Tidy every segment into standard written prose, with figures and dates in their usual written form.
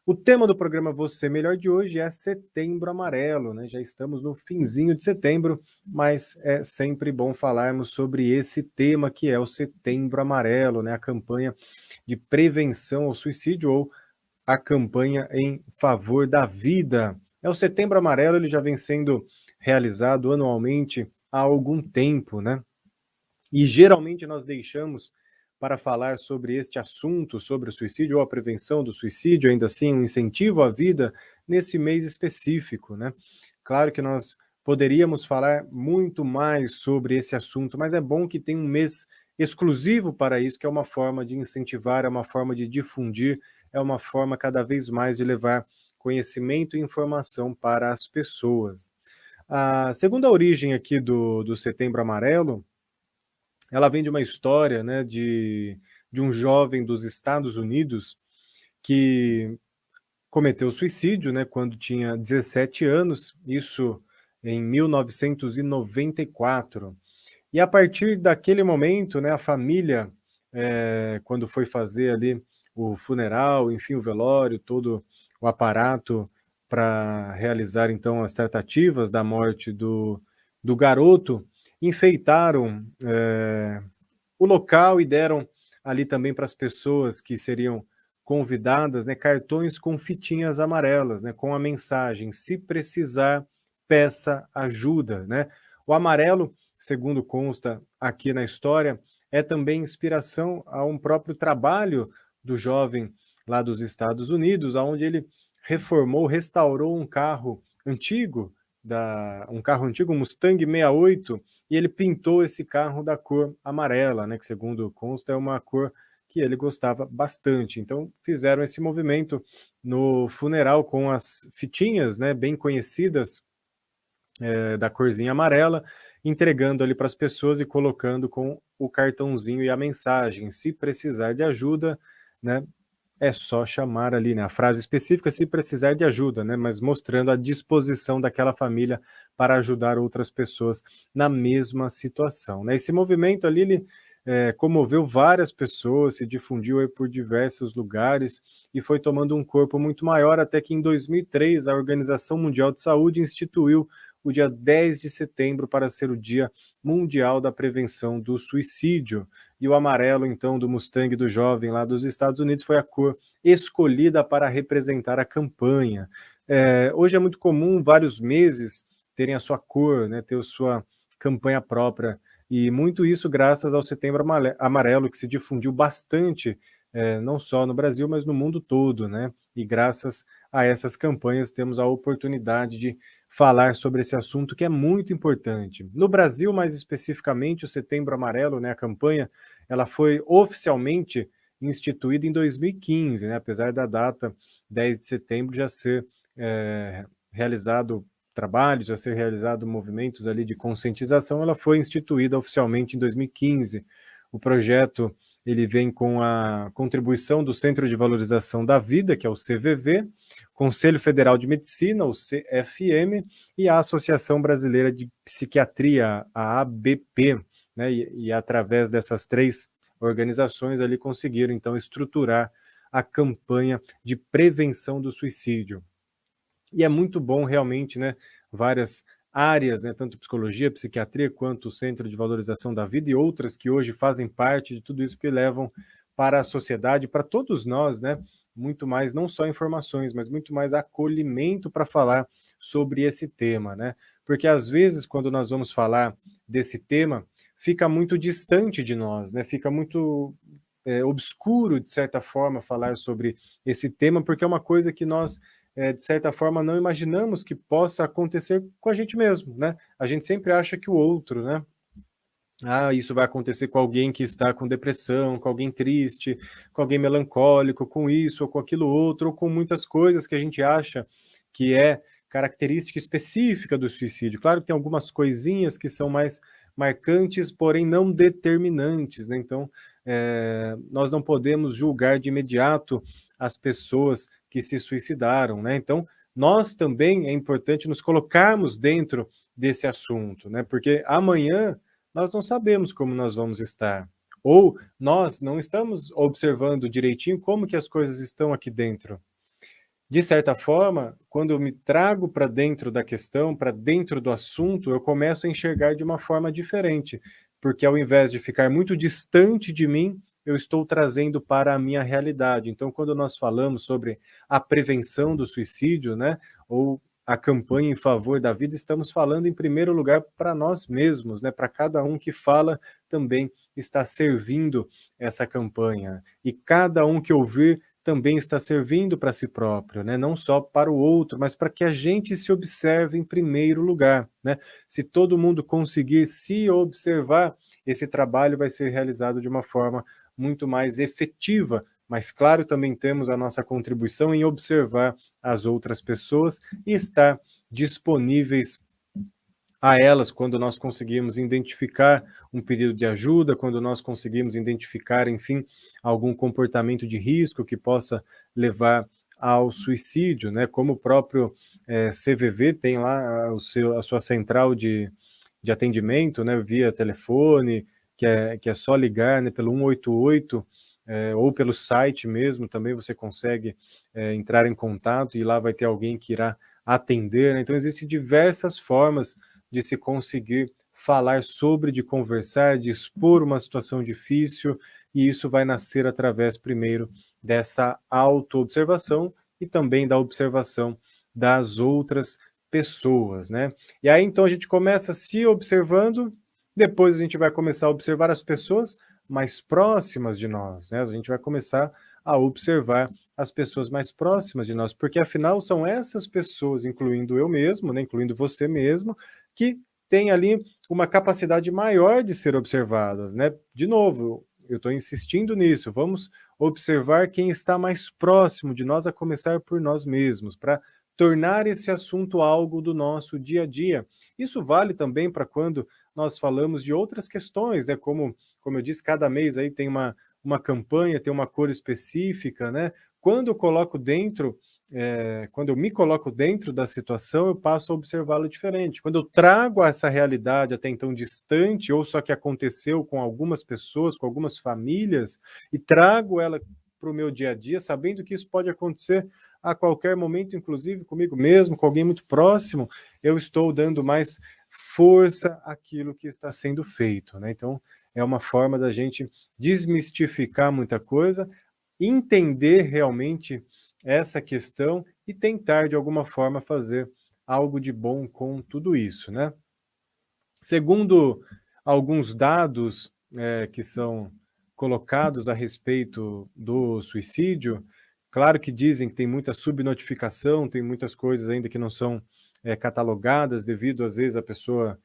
O tema do programa Você Melhor de hoje é Setembro Amarelo, né? Já estamos no finzinho de setembro, mas é sempre bom falarmos sobre esse tema que é o Setembro Amarelo, né? A campanha de prevenção ao suicídio ou a campanha em favor da vida. É o Setembro Amarelo, ele já vem sendo realizado anualmente há algum tempo, né? E geralmente nós deixamos para falar sobre este assunto, sobre o suicídio ou a prevenção do suicídio, ainda assim um incentivo à vida, nesse mês específico, né? Claro que nós poderíamos falar muito mais sobre esse assunto, mas é bom que tem um mês exclusivo para isso, que é uma forma de incentivar, é uma forma de difundir, é uma forma cada vez mais de levar conhecimento e informação para as pessoas. Segundo a origem aqui do Setembro Amarelo, ela vem de uma história, né, de um jovem dos Estados Unidos que cometeu suicídio, né, quando tinha 17 anos, isso em 1994. E a partir daquele momento, né, a família, quando foi fazer ali o funeral, enfim, o velório, todo o aparato para realizar então as tratativas da morte do garoto, enfeitaram o local e deram ali também para as pessoas que seriam convidadas, né, cartões com fitinhas amarelas, né, com a mensagem: se precisar, peça ajuda, né? O amarelo, segundo consta aqui na história, é também inspiração a um próprio trabalho do jovem lá dos Estados Unidos, aonde ele reformou, restaurou um carro antigo, um carro antigo, um Mustang 68, e ele pintou esse carro da cor amarela, né, que segundo consta é uma cor que ele gostava bastante. Então fizeram esse movimento no funeral com as fitinhas, né, bem conhecidas, da corzinha amarela, entregando ali para as pessoas e colocando com o cartãozinho e a mensagem: se precisar de ajuda, né, é só chamar ali, né, a frase específica, se precisar de ajuda, né, mas mostrando a disposição daquela família para ajudar outras pessoas na mesma situação, né. Esse movimento ali, ele comoveu várias pessoas, se difundiu aí por diversos lugares e foi tomando um corpo muito maior, até que em 2003 a Organização Mundial de Saúde instituiu o dia 10 de setembro para ser o Dia Mundial da Prevenção do Suicídio. E o amarelo, então, do Mustang do jovem lá dos Estados Unidos foi a cor escolhida para representar a campanha. Hoje é muito comum vários meses terem a sua cor, né, ter a sua campanha própria, e muito isso graças ao Setembro Amarelo, que se difundiu bastante, não só no Brasil, mas no mundo todo, né? E graças a essas campanhas temos a oportunidade de falar sobre esse assunto que é muito importante. No Brasil, mais especificamente, o Setembro Amarelo, né, a campanha, ela foi oficialmente instituída em 2015, né, apesar da data 10 de setembro já ser realizado trabalhos, já ser realizado movimentos ali de conscientização, ela foi instituída oficialmente em 2015. O projeto ele vem com a contribuição do Centro de Valorização da Vida, que é o CVV, Conselho Federal de Medicina, o CFM, e a Associação Brasileira de Psiquiatria, a ABP, né? E através dessas três organizações ali conseguiram então estruturar a campanha de prevenção do suicídio. E é muito bom realmente, né, várias áreas, né, tanto psicologia, psiquiatria, quanto o Centro de Valorização da Vida e outras que hoje fazem parte de tudo isso que levam para a sociedade, para todos nós, né, muito mais, não só informações, mas muito mais acolhimento para falar sobre esse tema, né? Porque às vezes, quando nós vamos falar desse tema, fica muito distante de nós, né? Fica muito obscuro, de certa forma, falar sobre esse tema, porque é uma coisa que nós de certa forma, não imaginamos que possa acontecer com a gente mesmo, né? A gente sempre acha que o outro, né? Isso vai acontecer com alguém que está com depressão, com alguém triste, com alguém melancólico, com isso ou com aquilo outro, ou com muitas coisas que a gente acha que é característica específica do suicídio. Claro que tem algumas coisinhas que são mais marcantes, porém não determinantes, né? Então, nós não podemos julgar de imediato as pessoas que se suicidaram, né? Então, nós também é importante nos colocarmos dentro desse assunto, né? Porque amanhã nós não sabemos como nós vamos estar. Ou nós não estamos observando direitinho como que as coisas estão aqui dentro. de certa forma, quando eu me trago para dentro da questão, para dentro do assunto, eu começo a enxergar de uma forma diferente, porque ao invés de ficar muito distante de mim, eu estou trazendo para a minha realidade. Então, quando nós falamos sobre a prevenção do suicídio, né, ou a campanha em favor da vida, estamos falando em primeiro lugar para nós mesmos, né, para cada um que fala também está servindo essa campanha. E cada um que ouvir também está servindo para si próprio, né? Não só para o outro, mas para que a gente se observe em primeiro lugar, né? Se todo mundo conseguir se observar, esse trabalho vai ser realizado de uma forma muito mais efetiva. Mas, claro, também temos a nossa contribuição em observar as outras pessoas e estar disponíveis a elas quando nós conseguimos identificar um pedido de ajuda, quando nós conseguimos identificar, enfim, algum comportamento de risco que possa levar ao suicídio, né? Como o próprio CVV tem lá a sua central de atendimento, né? Via telefone, que é só ligar, né? Pelo 188, ou pelo site mesmo, também você consegue entrar em contato e lá vai ter alguém que irá atender, né? Então existem diversas formas de se conseguir falar sobre, de conversar, de expor uma situação difícil, e isso vai nascer através, primeiro, dessa autoobservação e também da observação das outras pessoas, né? E aí, então, a gente começa se observando, depois a gente vai começar a observar as pessoas mais próximas de nós, né? A gente vai começar a observar as pessoas mais próximas de nós, porque afinal são essas pessoas, incluindo eu mesmo, né, incluindo você mesmo, que têm ali uma capacidade maior de ser observadas, né? De novo, eu estou insistindo nisso, vamos observar quem está mais próximo de nós, a começar por nós mesmos, para tornar esse assunto algo do nosso dia a dia. Isso vale também para quando nós falamos de outras questões, né? Como eu disse, cada mês aí tem uma campanha, tem uma cor específica, né? Quando eu coloco dentro quando eu me coloco dentro da situação, eu passo a observá-lo diferente. Quando eu trago essa realidade até então distante, ou só que aconteceu com algumas pessoas, com algumas famílias, e trago ela para o meu dia a dia, sabendo que isso pode acontecer a qualquer momento, inclusive comigo mesmo, com alguém muito próximo, eu estou dando mais força àquilo que está sendo feito, né? Então, é uma forma da gente desmistificar muita coisa, entender realmente essa questão e tentar, de alguma forma, fazer algo de bom com tudo isso, né? Segundo alguns dados que são colocados a respeito do suicídio, claro que dizem que tem muita subnotificação, tem muitas coisas ainda que não são catalogadas devido, às vezes, a pessoa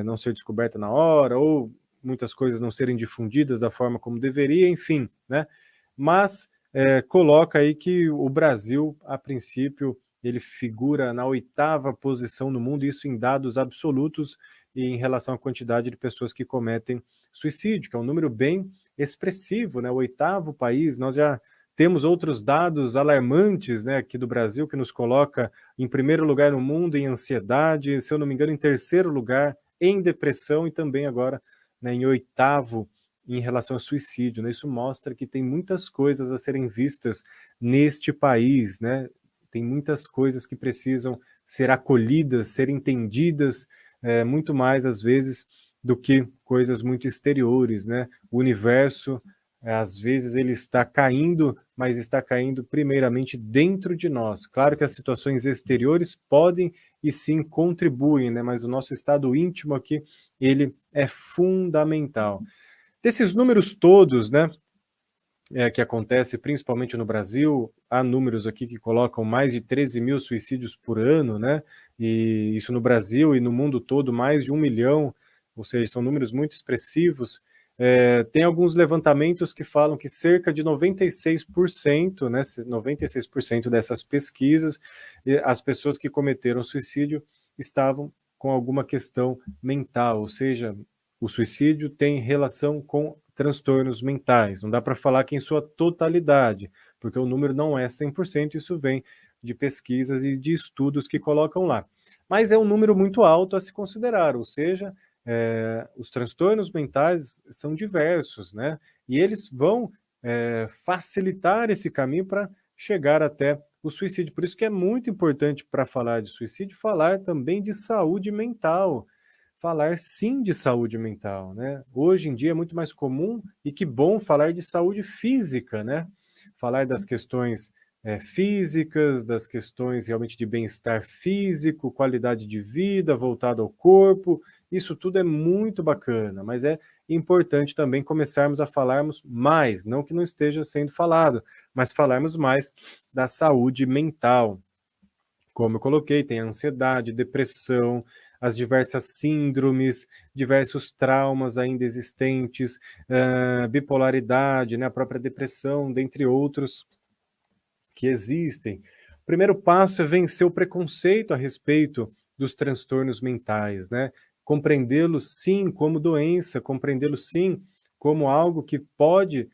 não ser descoberta na hora ou muitas coisas não serem difundidas da forma como deveria, enfim, né? Mas coloca aí que o Brasil, a princípio, ele figura na 8ª posição no mundo, isso em dados absolutos e em relação à quantidade de pessoas que cometem suicídio, que é um número bem expressivo, né? O 8º país, nós já temos outros dados alarmantes, né, aqui do Brasil, que nos coloca em primeiro lugar no mundo em ansiedade, se eu não me engano, em terceiro lugar em depressão e também agora, né, em 8º em relação ao suicídio, né? Isso mostra que tem muitas coisas a serem vistas neste país, né? Tem muitas coisas que precisam ser acolhidas, ser entendidas, muito mais às vezes do que coisas muito exteriores, né? O universo, às vezes ele está caindo, mas está caindo primeiramente dentro de nós. Claro que as situações exteriores podem e sim contribuem, né? Mas o nosso estado íntimo aqui, ele é fundamental. Desses números todos, né, que acontece principalmente no Brasil, há números aqui que colocam mais de 13 mil suicídios por ano, né, e isso no Brasil e no mundo todo mais de 1 milhão, ou seja, são números muito expressivos. Tem alguns levantamentos que falam que cerca de 96%, né, 96% dessas pesquisas, as pessoas que cometeram suicídio estavam com alguma questão mental, ou seja, o suicídio tem relação com transtornos mentais. Não dá para falar que em sua totalidade, porque o número não é 100%, isso vem de pesquisas e de estudos que colocam lá. Mas é um número muito alto a se considerar, ou seja, os transtornos mentais são diversos, né? E eles vão facilitar esse caminho para chegar até o suicídio. Por isso que é muito importante para falar de suicídio, falar também de saúde mental. Falar sim de saúde mental, né? Hoje em dia é muito mais comum e que bom falar de saúde física, né? Falar das questões físicas, das questões realmente de bem-estar físico, qualidade de vida voltada ao corpo, isso tudo é muito bacana, mas é importante também começarmos a falarmos mais, não que não esteja sendo falado, mas falarmos mais da saúde mental. Como eu coloquei, tem a ansiedade, depressão, as diversas síndromes, diversos traumas ainda existentes, bipolaridade, né, a própria depressão, dentre outros que existem. O primeiro passo é vencer o preconceito a respeito dos transtornos mentais, né? Compreendê-los sim como doença, compreendê-los sim como algo que pode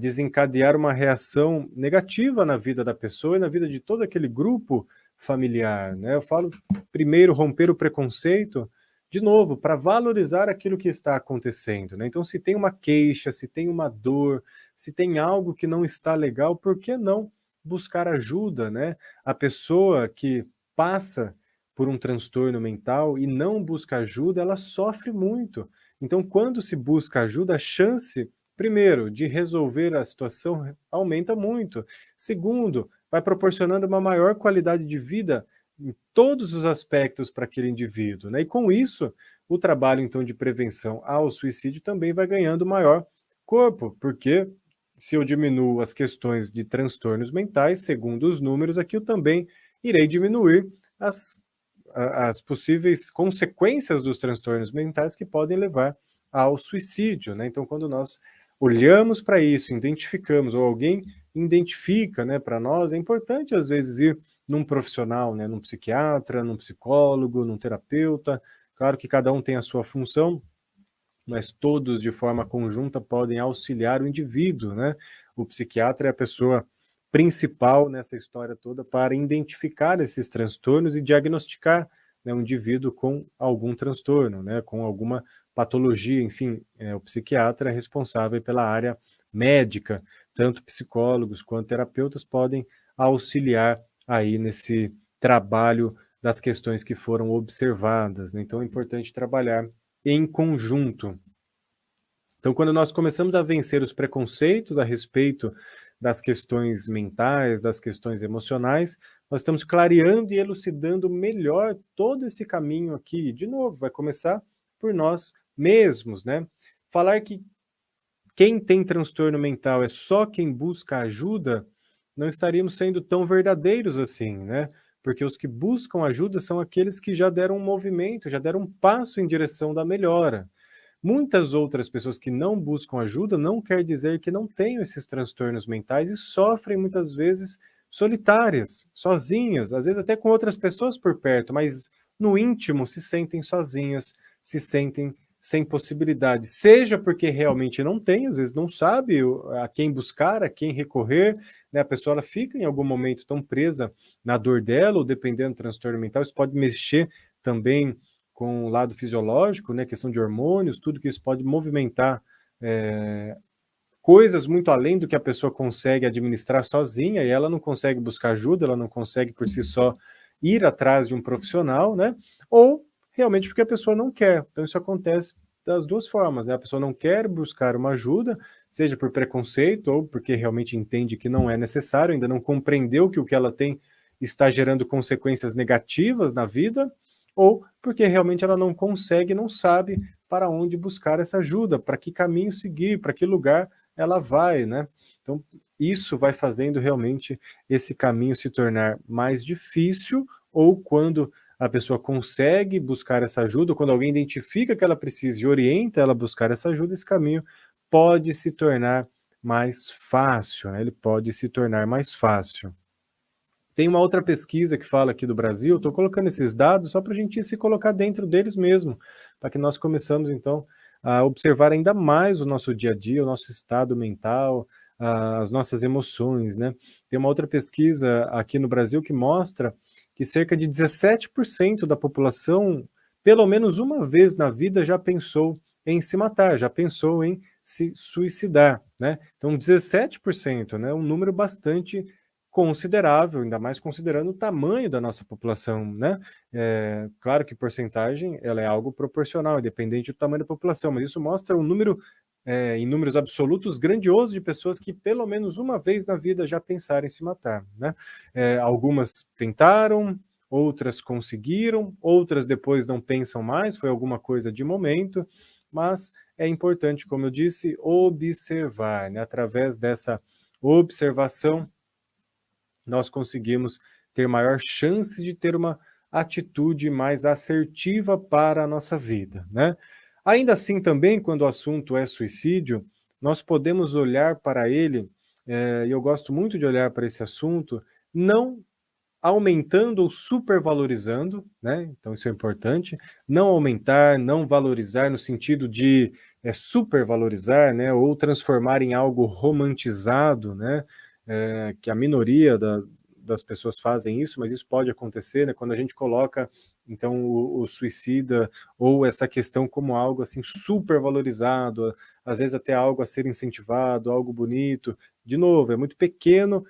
desencadear uma reação negativa na vida da pessoa e na vida de todo aquele grupo familiar, né? Eu falo primeiro romper o preconceito, de novo, para valorizar aquilo que está acontecendo, né? Então, se tem uma queixa, se tem uma dor, se tem algo que não está legal, por que não buscar ajuda, né? A pessoa que passa por um transtorno mental e não busca ajuda, ela sofre muito. Então, quando se busca ajuda, a chance, primeiro, de resolver a situação aumenta muito. Segundo, vai proporcionando uma maior qualidade de vida em todos os aspectos para aquele indivíduo, né? E com isso, o trabalho então de prevenção ao suicídio também vai ganhando maior corpo, porque se eu diminuo as questões de transtornos mentais, segundo os números aqui, eu também irei diminuir as possíveis consequências dos transtornos mentais que podem levar ao suicídio, né? Então, quando nós olhamos para isso, identificamos, ou alguém identifica, né, para nós, é importante às vezes ir num profissional, né, num psiquiatra, num psicólogo, num terapeuta. Claro que cada um tem a sua função, mas todos de forma conjunta podem auxiliar o indivíduo, né? O psiquiatra é a pessoa principal nessa história toda para identificar esses transtornos e diagnosticar, né, um indivíduo com algum transtorno, né, com alguma patologia, enfim, o psiquiatra é responsável pela área médica, tanto psicólogos quanto terapeutas podem auxiliar aí nesse trabalho das questões que foram observadas, né? Então é importante trabalhar em conjunto. Então, quando nós começamos a vencer os preconceitos a respeito das questões mentais, das questões emocionais, nós estamos clareando e elucidando melhor todo esse caminho aqui. De novo, vai começar por nós mesmos, né? Falar que quem tem transtorno mental é só quem busca ajuda, não estaríamos sendo tão verdadeiros assim, né? Porque os que buscam ajuda são aqueles que já deram um movimento, já deram um passo em direção da melhora. Muitas outras pessoas que não buscam ajuda não quer dizer que não tenham esses transtornos mentais e sofrem muitas vezes solitárias, sozinhas, às vezes até com outras pessoas por perto, mas no íntimo se sentem sozinhas, se sentem sem possibilidade, seja porque realmente não tem, às vezes não sabe a quem buscar, a quem recorrer, né? A pessoa ela fica em algum momento tão presa na dor dela, ou dependendo do transtorno mental, isso pode mexer também com o lado fisiológico, né, questão de hormônios, tudo que isso pode movimentar coisas muito além do que a pessoa consegue administrar sozinha, e ela não consegue buscar ajuda, ela não consegue por si só ir atrás de um profissional, né? Ou realmente porque a pessoa não quer. Então isso acontece das duas formas, né? A pessoa não quer buscar uma ajuda, seja por preconceito ou porque realmente entende que não é necessário, ainda não compreendeu que o que ela tem está gerando consequências negativas na vida, ou porque realmente ela não consegue, não sabe para onde buscar essa ajuda, para que caminho seguir, para que lugar ela vai, né? Então, isso vai fazendo realmente esse caminho se tornar mais difícil, ou quando a pessoa consegue buscar essa ajuda, quando alguém identifica que ela precisa e orienta ela a buscar essa ajuda, esse caminho pode se tornar mais fácil, né? Ele pode se tornar mais fácil. Tem uma outra pesquisa que fala aqui do Brasil, estou colocando esses dados só para a gente se colocar dentro deles mesmo, para que nós começamos então a observar ainda mais o nosso dia a dia, o nosso estado mental, as nossas emoções, né? Tem uma outra pesquisa aqui no Brasil que mostra que cerca de 17% da população, pelo menos uma vez na vida, já pensou em se matar, já pensou em se suicidar, né? Então 17%, né? Um número bastante considerável, ainda mais considerando o tamanho da nossa população, né. Claro que porcentagem, ela é algo proporcional, independente do tamanho da população, mas isso mostra um número, em números absolutos, grandioso de pessoas que pelo menos uma vez na vida já pensaram em se matar, né. Algumas tentaram, outras conseguiram, outras depois não pensam mais, foi alguma coisa de momento, mas é importante, como eu disse, observar, né, através dessa observação nós conseguimos ter maior chance de ter uma atitude mais assertiva para a nossa vida, né. Ainda assim também, quando o assunto é suicídio, nós podemos olhar para ele, e eu gosto muito de olhar para esse assunto, não aumentando ou supervalorizando, né, então isso é importante, não aumentar, não valorizar no sentido de, supervalorizar, né, ou transformar em algo romantizado, né, que a minoria das pessoas fazem isso, mas isso pode acontecer, né, quando a gente coloca, então, o suicida ou essa questão como algo, assim, supervalorizado, às vezes até algo a ser incentivado, algo bonito. De novo, é muito pequeno,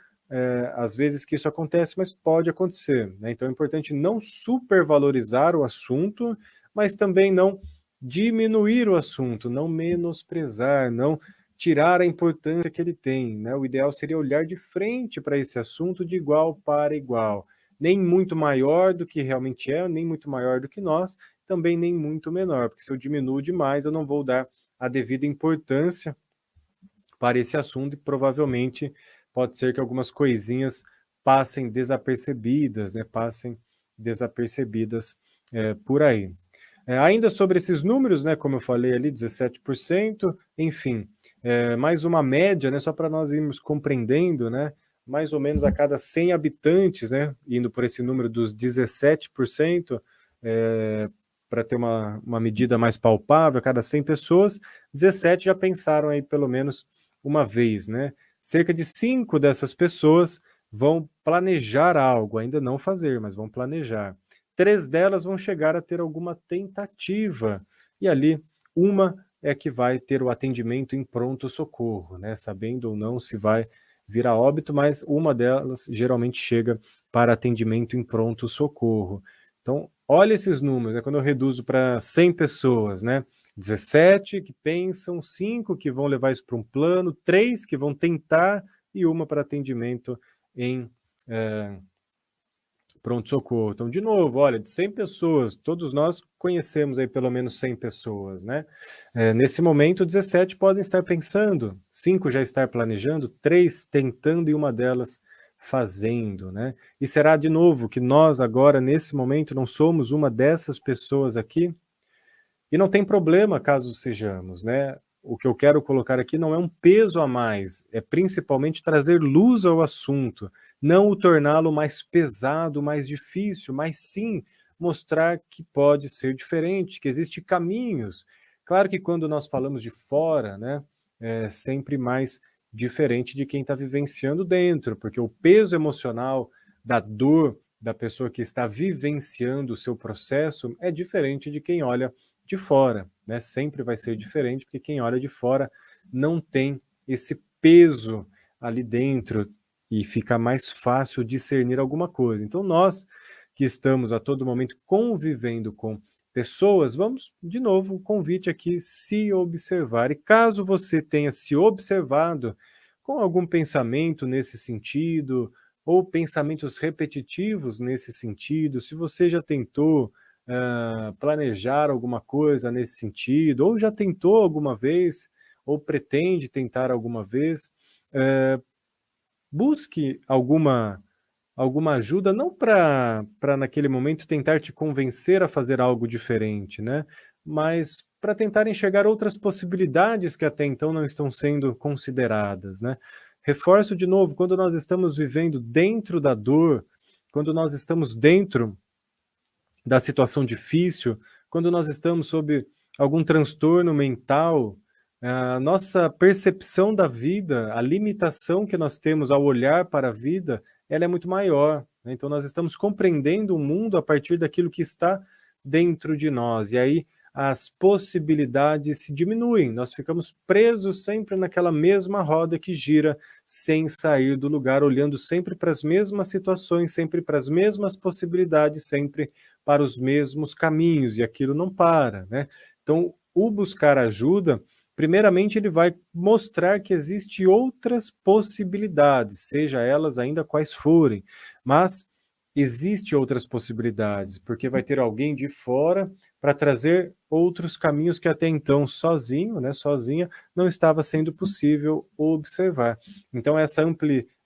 às vezes que isso acontece, mas pode acontecer, né, então é importante não supervalorizar o assunto, mas também não diminuir o assunto, não menosprezar, não tirar a importância que ele tem, né, o ideal seria olhar de frente para esse assunto de igual para igual, nem muito maior do que realmente é, nem muito maior do que nós, também nem muito menor, porque se eu diminuo demais eu não vou dar a devida importância para esse assunto e provavelmente pode ser que algumas coisinhas passem desapercebidas, né, passem desapercebidas, por aí. Ainda sobre esses números, né, como eu falei ali, 17%, enfim, mais uma média, né, só para nós irmos compreendendo, né, mais ou menos a cada 100 habitantes, né, indo por esse número dos 17%, para ter uma medida mais palpável, a cada 100 pessoas, 17 já pensaram aí pelo menos uma vez, né. Cerca de 5 dessas pessoas vão planejar algo, ainda não fazer, mas vão planejar. 3 delas vão chegar a ter alguma tentativa, e ali uma é que vai ter o atendimento em pronto-socorro, né, sabendo ou não se vai vir a óbito, mas uma delas geralmente chega para atendimento em pronto-socorro. Então, olha esses números, né, quando eu reduzo para 100 pessoas, né, 17 que pensam, 5 que vão levar isso para um plano, 3 que vão tentar e uma para atendimento em, eh, pronto-socorro. Então, de novo, olha, de 100 pessoas, todos nós conhecemos aí pelo menos 100 pessoas, né. Nesse momento, 17 podem estar pensando, 5 já estar planejando, 3 tentando e uma delas fazendo, né. E será de novo que nós agora, nesse momento, não somos uma dessas pessoas aqui? E não tem problema caso sejamos, né. O que eu quero colocar aqui não é um peso a mais, é principalmente trazer luz ao assunto, não o torná-lo mais pesado, mais difícil, mas sim mostrar que pode ser diferente, que existe caminhos. Claro que quando nós falamos de fora, né, é sempre mais diferente de quem está vivenciando dentro, porque o peso emocional da dor da pessoa que está vivenciando o seu processo é diferente de quem olha de fora, né, sempre vai ser diferente, porque quem olha de fora não tem esse peso ali dentro e fica mais fácil discernir alguma coisa. Então nós, que estamos a todo momento convivendo com pessoas, vamos de novo, um convite aqui, se observar. E caso você tenha se observado com algum pensamento nesse sentido, ou pensamentos repetitivos nesse sentido, se você já tentou planejar alguma coisa nesse sentido, ou já tentou alguma vez, ou pretende tentar alguma vez, busque alguma ajuda, não para naquele momento tentar te convencer a fazer algo diferente, né, mas para tentar enxergar outras possibilidades que até então não estão sendo consideradas, né. Reforço de novo, quando nós estamos vivendo dentro da dor, quando nós estamos dentro da situação difícil, quando nós estamos sob algum transtorno mental, a nossa percepção da vida, a limitação que nós temos ao olhar para a vida, ela é muito maior, né. Então nós estamos compreendendo o mundo a partir daquilo que está dentro de nós. E aí as possibilidades se diminuem, nós ficamos presos sempre naquela mesma roda que gira sem sair do lugar, olhando sempre para as mesmas situações, sempre para as mesmas possibilidades, sempre para os mesmos caminhos, e aquilo não para, né? Então, o buscar ajuda, primeiramente ele vai mostrar que existe outras possibilidades, seja elas ainda quais forem, mas existe outras possibilidades, porque vai ter alguém de fora para trazer outros caminhos que até então sozinho, né, sozinha, não estava sendo possível observar. Então essa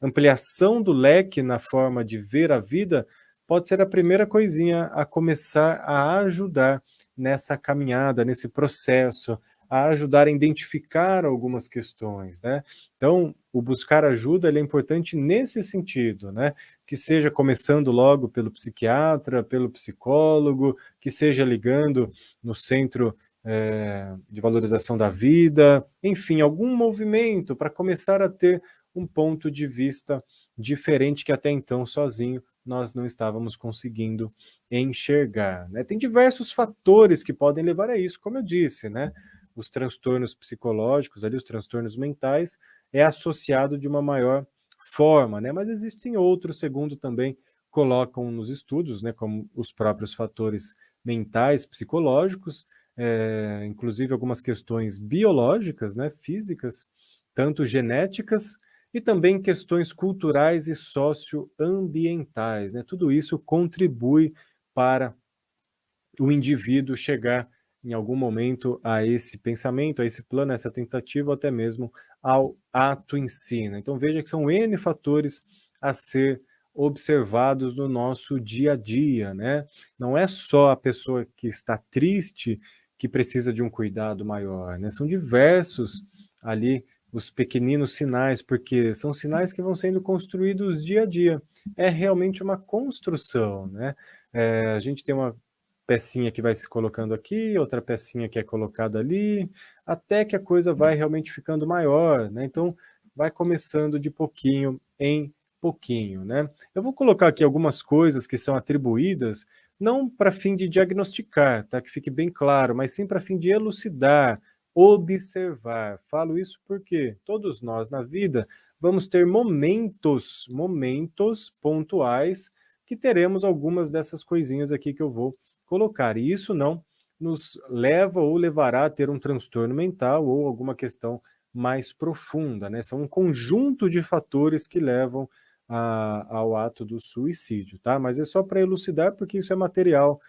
ampliação do leque na forma de ver a vida pode ser a primeira coisinha a começar a ajudar nessa caminhada, nesse processo, a ajudar a identificar algumas questões, né. Então, o buscar ajuda, ele é importante nesse sentido, né, que seja começando logo pelo psiquiatra, pelo psicólogo, que seja ligando no centro, de valorização da vida, enfim, algum movimento para começar a ter um ponto de vista diferente que até então sozinho nós não estávamos conseguindo enxergar, né. Tem diversos fatores que podem levar a isso, como eu disse, né, os transtornos psicológicos ali, os transtornos mentais, é associado de uma maior forma, né, mas existem outros, segundo também colocam nos estudos, né, como os próprios fatores mentais, psicológicos, inclusive algumas questões biológicas, né, físicas, tanto genéticas e também questões culturais e socioambientais, né, tudo isso contribui para o indivíduo chegar em algum momento a esse pensamento, a esse plano, a essa tentativa, ou até mesmo ao ato em si, né. Então veja que são N fatores a ser observados no nosso dia a dia, né. Não é só a pessoa que está triste que precisa de um cuidado maior, né, são diversos ali os pequeninos sinais, porque são sinais que vão sendo construídos dia a dia. É realmente uma construção, né. A gente tem uma pecinha que vai se colocando aqui, outra pecinha que é colocada ali, até que a coisa vai realmente ficando maior, né, então vai começando de pouquinho em pouquinho, né. Eu vou colocar aqui algumas coisas que são atribuídas, não para fim de diagnosticar, tá, que fique bem claro, mas sim para fim de elucidar, observar. Falo isso porque todos nós na vida vamos ter momentos pontuais que teremos algumas dessas coisinhas aqui que eu vou colocar. E isso não nos leva ou levará a ter um transtorno mental ou alguma questão mais profunda, né? São um conjunto de fatores que levam ao ato do suicídio, tá? Mas é só para elucidar, porque isso é material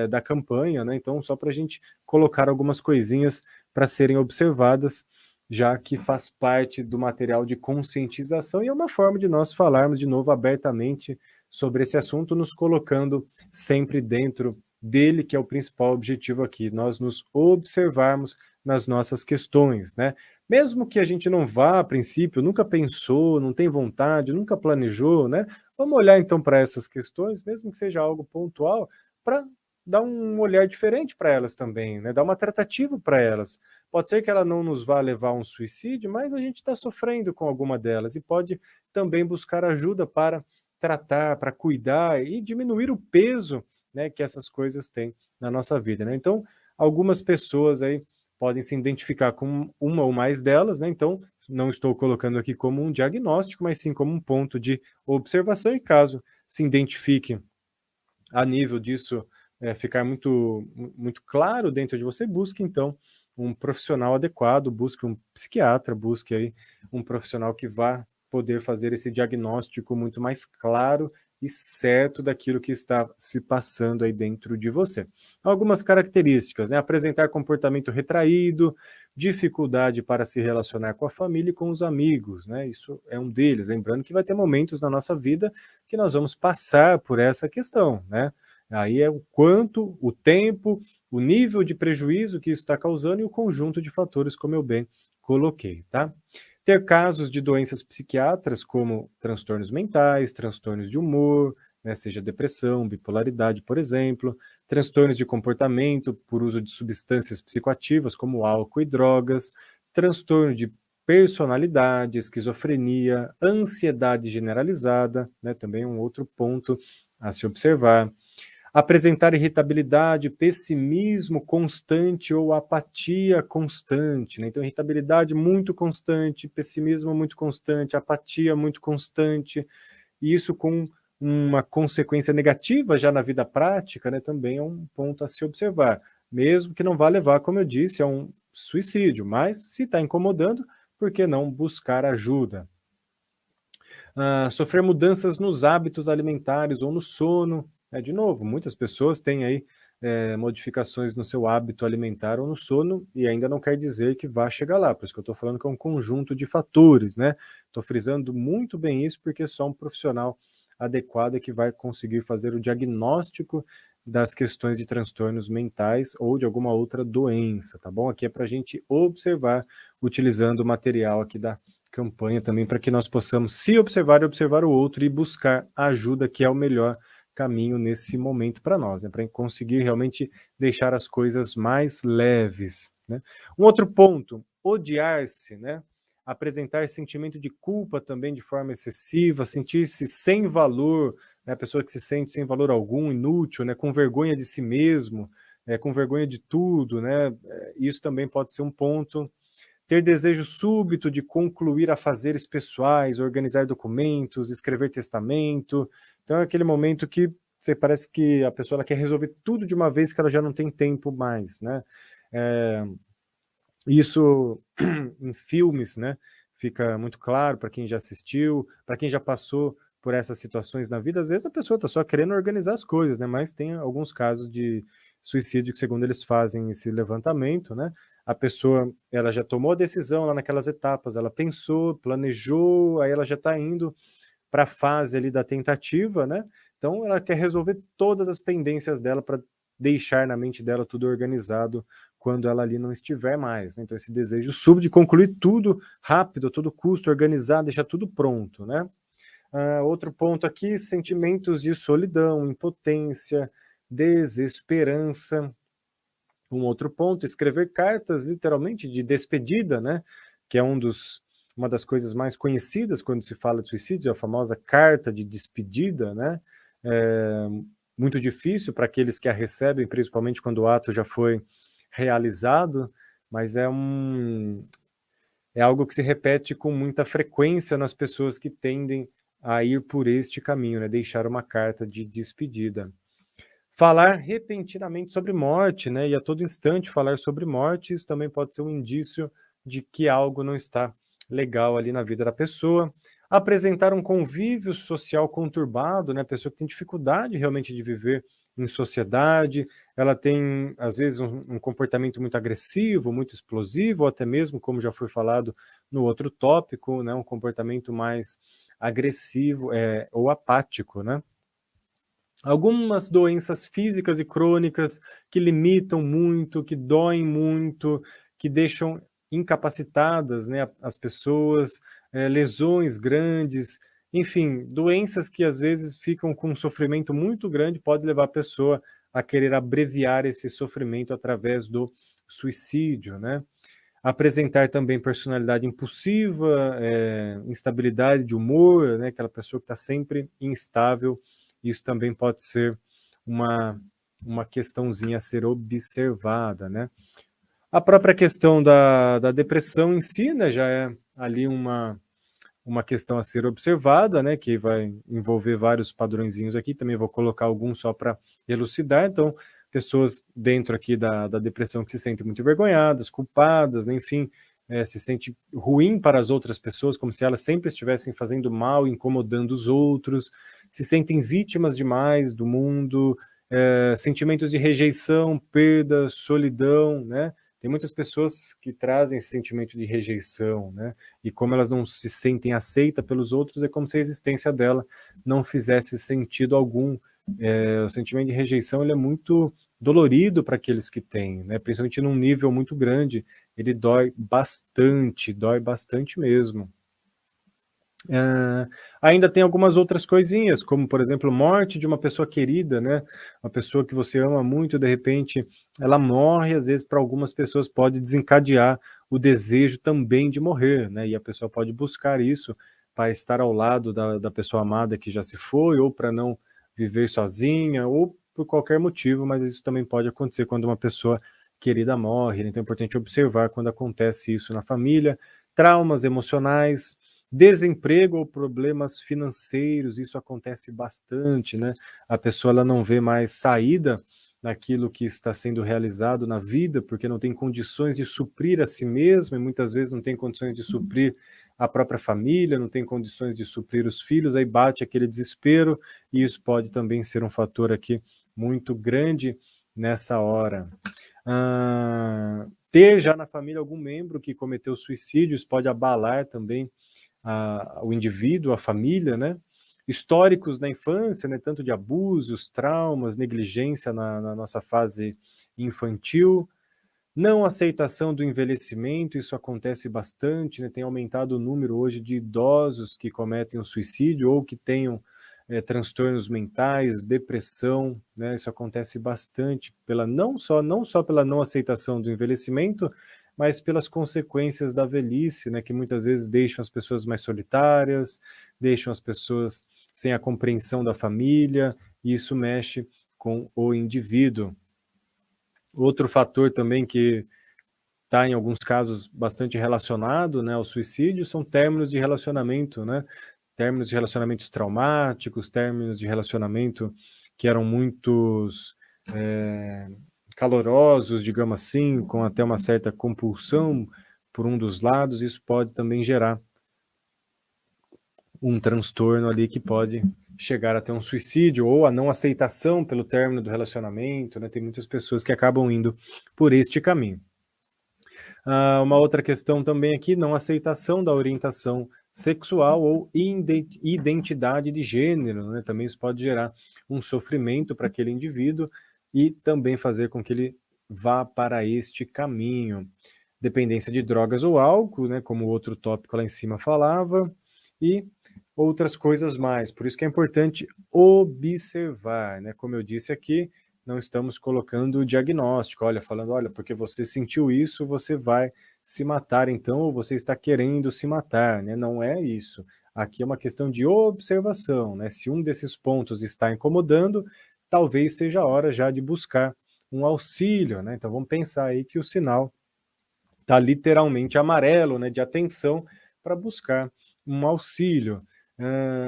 da campanha, né? Então, só para a gente colocar algumas coisinhas para serem observadas, já que faz parte do material de conscientização e é uma forma de nós falarmos de novo abertamente sobre esse assunto, nos colocando sempre dentro dele, que é o principal objetivo aqui, nós nos observarmos nas nossas questões, né? Mesmo que a gente não vá a princípio, nunca pensou, não tem vontade, nunca planejou, né? Vamos olhar então para essas questões, mesmo que seja algo pontual, para dar um olhar diferente para elas também, né? Dar uma tratativa para elas. Pode ser que ela não nos vá levar a um suicídio, mas a gente está sofrendo com alguma delas e pode também buscar ajuda para tratar, para cuidar e diminuir o peso, né, que essas coisas têm na nossa vida, né. Então, algumas pessoas aí podem se identificar com uma ou mais delas, né, então não estou colocando aqui como um diagnóstico, mas sim como um ponto de observação e caso se identifique a nível disso, ficar muito claro dentro de você, busque então um profissional adequado, busque um psiquiatra, busque aí um profissional que vá poder fazer esse diagnóstico muito mais claro e certo daquilo que está se passando aí dentro de você. Algumas características, né, apresentar comportamento retraído, dificuldade para se relacionar com a família e com os amigos, né, isso é um deles, lembrando que vai ter momentos na nossa vida que nós vamos passar por essa questão, né. Aí é o quanto, o tempo, o nível de prejuízo que isso está causando e o conjunto de fatores, como eu bem coloquei, tá? Ter casos de doenças psiquiátricas, como transtornos mentais, transtornos de humor, né, seja depressão, bipolaridade, por exemplo, transtornos de comportamento por uso de substâncias psicoativas, como álcool e drogas, transtorno de personalidade, esquizofrenia, ansiedade generalizada, né, também um outro ponto a se observar, Apresentar irritabilidade, pessimismo constante ou apatia constante, né? Então, irritabilidade muito constante, pessimismo muito constante, apatia muito constante, e isso com uma consequência negativa já na vida prática, né, também é um ponto a se observar. Mesmo que não vá levar, como eu disse, a um suicídio, mas se está incomodando, por que não buscar ajuda? Sofrer mudanças nos hábitos alimentares ou no sono. De novo, muitas pessoas têm aí modificações no seu hábito alimentar ou no sono e ainda não quer dizer que vá chegar lá, por isso que eu estou falando que é um conjunto de fatores, né? Estou frisando muito bem isso porque só um profissional adequado é que vai conseguir fazer o diagnóstico das questões de transtornos mentais ou de alguma outra doença, tá bom? Aqui é para a gente observar utilizando o material aqui da campanha também para que nós possamos se observar e observar o outro e buscar ajuda, que é o melhor caminho nesse momento para nós, né? Para conseguir realmente deixar as coisas mais leves, né? Um outro ponto, odiar-se, né? Apresentar sentimento de culpa também de forma excessiva, sentir-se sem valor, né? A pessoa que se sente sem valor algum, inútil, né? Com vergonha de si mesmo, com vergonha de tudo, né? Isso também pode ser um ponto. Ter desejo súbito de concluir afazeres pessoais, organizar documentos, escrever testamento. Então é aquele momento que você parece que a pessoa ela quer resolver tudo de uma vez que ela já não tem tempo mais, né? Isso em filmes, né, fica muito claro para quem já assistiu, para quem já passou por essas situações na vida. Às vezes a pessoa está só querendo organizar as coisas, né, mas tem alguns casos de suicídio que, segundo eles fazem esse levantamento, né, a pessoa ela já tomou a decisão lá naquelas etapas, ela pensou, planejou, aí ela já está indo para a fase ali da tentativa, né, então ela quer resolver todas as pendências dela para deixar na mente dela tudo organizado quando ela ali não estiver mais, né? Então esse desejo súbito de concluir tudo rápido, a todo custo, organizar, deixar tudo pronto, né? Outro ponto aqui, sentimentos de solidão, impotência, desesperança. Um outro ponto, escrever cartas literalmente de despedida, né? Que é uma das coisas mais conhecidas quando se fala de suicídio, a famosa carta de despedida, né? É muito difícil para aqueles que a recebem, principalmente quando o ato já foi realizado, mas é algo que se repete com muita frequência nas pessoas que tendem a ir por este caminho, né? Deixar uma carta de despedida. Falar repentinamente sobre morte, né? E a todo instante falar sobre morte, isso também pode ser um indício de que algo não está legal ali na vida da pessoa. Apresentar um convívio social conturbado, né? A pessoa que tem dificuldade realmente de viver em sociedade, ela tem, às vezes, um comportamento muito agressivo, muito explosivo, ou até mesmo, como já foi falado no outro tópico, né? Um comportamento mais agressivo ou apático, né? Algumas doenças físicas e crônicas que limitam muito, que doem muito, que deixam incapacitadas, né, as pessoas, lesões grandes, enfim, doenças que às vezes ficam com um sofrimento muito grande, pode levar a pessoa a querer abreviar esse sofrimento através do suicídio, né? Apresentar também personalidade impulsiva, instabilidade de humor, né, aquela pessoa que está sempre instável, isso também pode ser uma questãozinha a ser observada, né? A própria questão da depressão em si, né, já é ali uma questão a ser observada, né, que vai envolver vários padrõezinhos aqui, também vou colocar alguns só para elucidar. Então, pessoas dentro aqui da depressão que se sentem muito envergonhadas, culpadas, né, enfim, se sente ruim para as outras pessoas, como se elas sempre estivessem fazendo mal, incomodando os outros, se sentem vítimas demais do mundo, sentimentos de rejeição, perda, solidão, né? Tem muitas pessoas que trazem esse sentimento de rejeição, né? E como elas não se sentem aceitas pelos outros, é como se a existência dela não fizesse sentido algum. O sentimento de rejeição ele é muito dolorido para aqueles que têm, né? Principalmente num nível muito grande, ele dói bastante mesmo. Ainda tem algumas outras coisinhas, como por exemplo, morte de uma pessoa querida, né? Uma pessoa que você ama muito, de repente ela morre, às vezes para algumas pessoas pode desencadear o desejo também de morrer, né? E a pessoa pode buscar isso para estar ao lado da pessoa amada que já se foi, ou para não viver sozinha, ou por qualquer motivo, mas isso também pode acontecer quando uma pessoa querida morre, né? Então é importante observar quando acontece isso na família, traumas emocionais, desemprego ou problemas financeiros, isso acontece bastante, né? A pessoa ela não vê mais saída naquilo que está sendo realizado na vida, porque não tem condições de suprir a si mesma e muitas vezes não tem condições de suprir a própria família, não tem condições de suprir os filhos, aí bate aquele desespero e isso pode também ser um fator aqui muito grande nessa hora. Ter já na família algum membro que cometeu suicídio, isso pode abalar também o indivíduo, a família, né? Históricos na infância, né? Tanto de abusos, traumas, negligência na nossa fase infantil, não aceitação do envelhecimento, isso acontece bastante, né? Tem aumentado o número hoje de idosos que cometem o suicídio ou que tenham transtornos mentais, depressão, né? Isso acontece bastante pela não só pela não aceitação do envelhecimento, mas pelas consequências da velhice, né? Que muitas vezes deixam as pessoas mais solitárias, deixam as pessoas sem a compreensão da família, e isso mexe com o indivíduo. Outro fator também que está em alguns casos bastante relacionado, né, ao suicídio são términos de relacionamento, né? Términos de relacionamentos traumáticos, términos de relacionamento que eram muitos calorosos, digamos assim, com até uma certa compulsão por um dos lados, isso pode também gerar um transtorno ali que pode chegar até um suicídio ou a não aceitação pelo término do relacionamento, né? Tem muitas pessoas que acabam indo por este caminho. Uma outra questão também aqui, não aceitação da orientação sexual ou identidade de gênero, né? Também isso pode gerar um sofrimento para aquele indivíduo e também fazer com que ele vá para este caminho. Dependência de drogas ou álcool, né? Como o outro tópico lá em cima falava, e outras coisas mais. Por isso que é importante observar, né? Como eu disse aqui, não estamos colocando o diagnóstico, olha, falando, olha, porque você sentiu isso, você vai se matar então, ou você está querendo se matar, né? Não é isso. Aqui é uma questão de observação, né? Se um desses pontos está incomodando, talvez seja a hora já de buscar um auxílio, né? Então vamos pensar aí que o sinal está literalmente amarelo, né? De atenção para buscar um auxílio.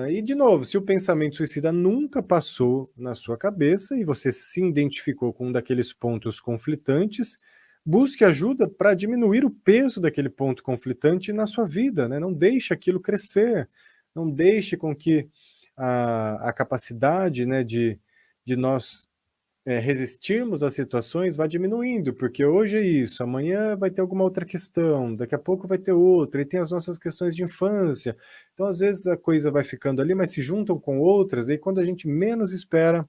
E, de novo, se o pensamento suicida nunca passou na sua cabeça e você se identificou com um daqueles pontos conflitantes, busque ajuda para diminuir o peso daquele ponto conflitante na sua vida, né? Não deixe aquilo crescer, não deixe com que a capacidade, né, de nós resistirmos às situações vai diminuindo, porque hoje é isso, amanhã vai ter alguma outra questão, daqui a pouco vai ter outra, e tem as nossas questões de infância. Então, às vezes, a coisa vai ficando ali, mas se juntam com outras, e aí, quando a gente menos espera,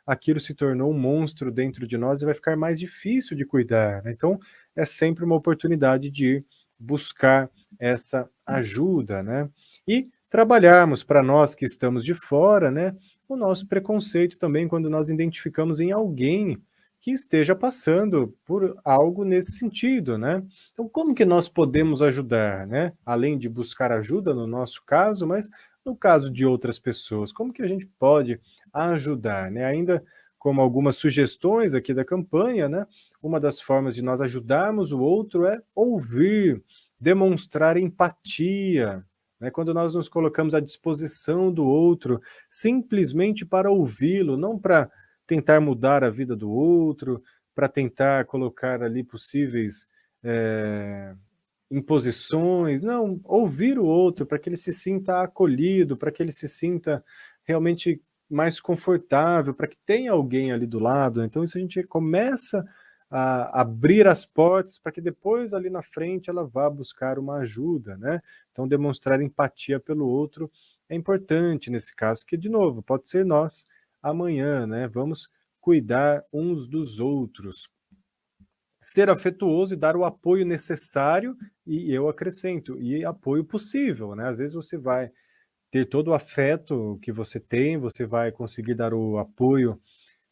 aquilo se tornou um monstro dentro de nós e vai ficar mais difícil de cuidar, né? Então, é sempre uma oportunidade de ir buscar essa ajuda, né? E trabalharmos para nós que estamos de fora, né? O nosso preconceito também quando nós identificamos em alguém que esteja passando por algo nesse sentido, né? Então, como que nós podemos ajudar, né? Além de buscar ajuda no nosso caso, mas no caso de outras pessoas, como que a gente pode ajudar, né? Ainda como algumas sugestões aqui da campanha, né? Uma das formas de nós ajudarmos o outro é ouvir, demonstrar empatia, né? Quando nós nos colocamos à disposição do outro, simplesmente para ouvi-lo, não para tentar mudar a vida do outro, para tentar colocar ali possíveis imposições, não, ouvir o outro para que ele se sinta acolhido, para que ele se sinta realmente mais confortável, para que tenha alguém ali do lado. Então isso a gente começa a abrir as portas para que depois ali na frente ela vá buscar uma ajuda, né? Então demonstrar empatia pelo outro é importante nesse caso, que de novo, pode ser nós amanhã, né? Vamos cuidar uns dos outros. Ser afetuoso e dar o apoio necessário e eu acrescento, e apoio possível, né? Às vezes você vai ter todo o afeto que você tem, você vai conseguir dar o apoio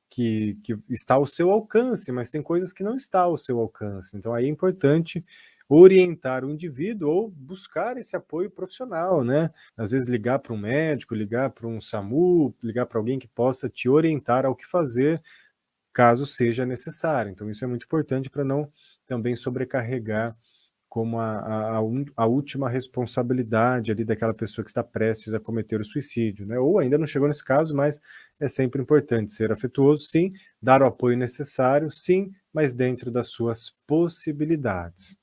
que está ao seu alcance, mas tem coisas que não está ao seu alcance. Então aí é importante orientar o indivíduo ou buscar esse apoio profissional, né? Às vezes ligar para um médico, ligar para um SAMU, ligar para alguém que possa te orientar ao que fazer, caso seja necessário. Então isso é muito importante para não também sobrecarregar como a última responsabilidade ali daquela pessoa que está prestes a cometer o suicídio, né? Ou ainda não chegou nesse caso, mas é sempre importante ser afetuoso, sim, dar o apoio necessário, sim, mas dentro das suas possibilidades.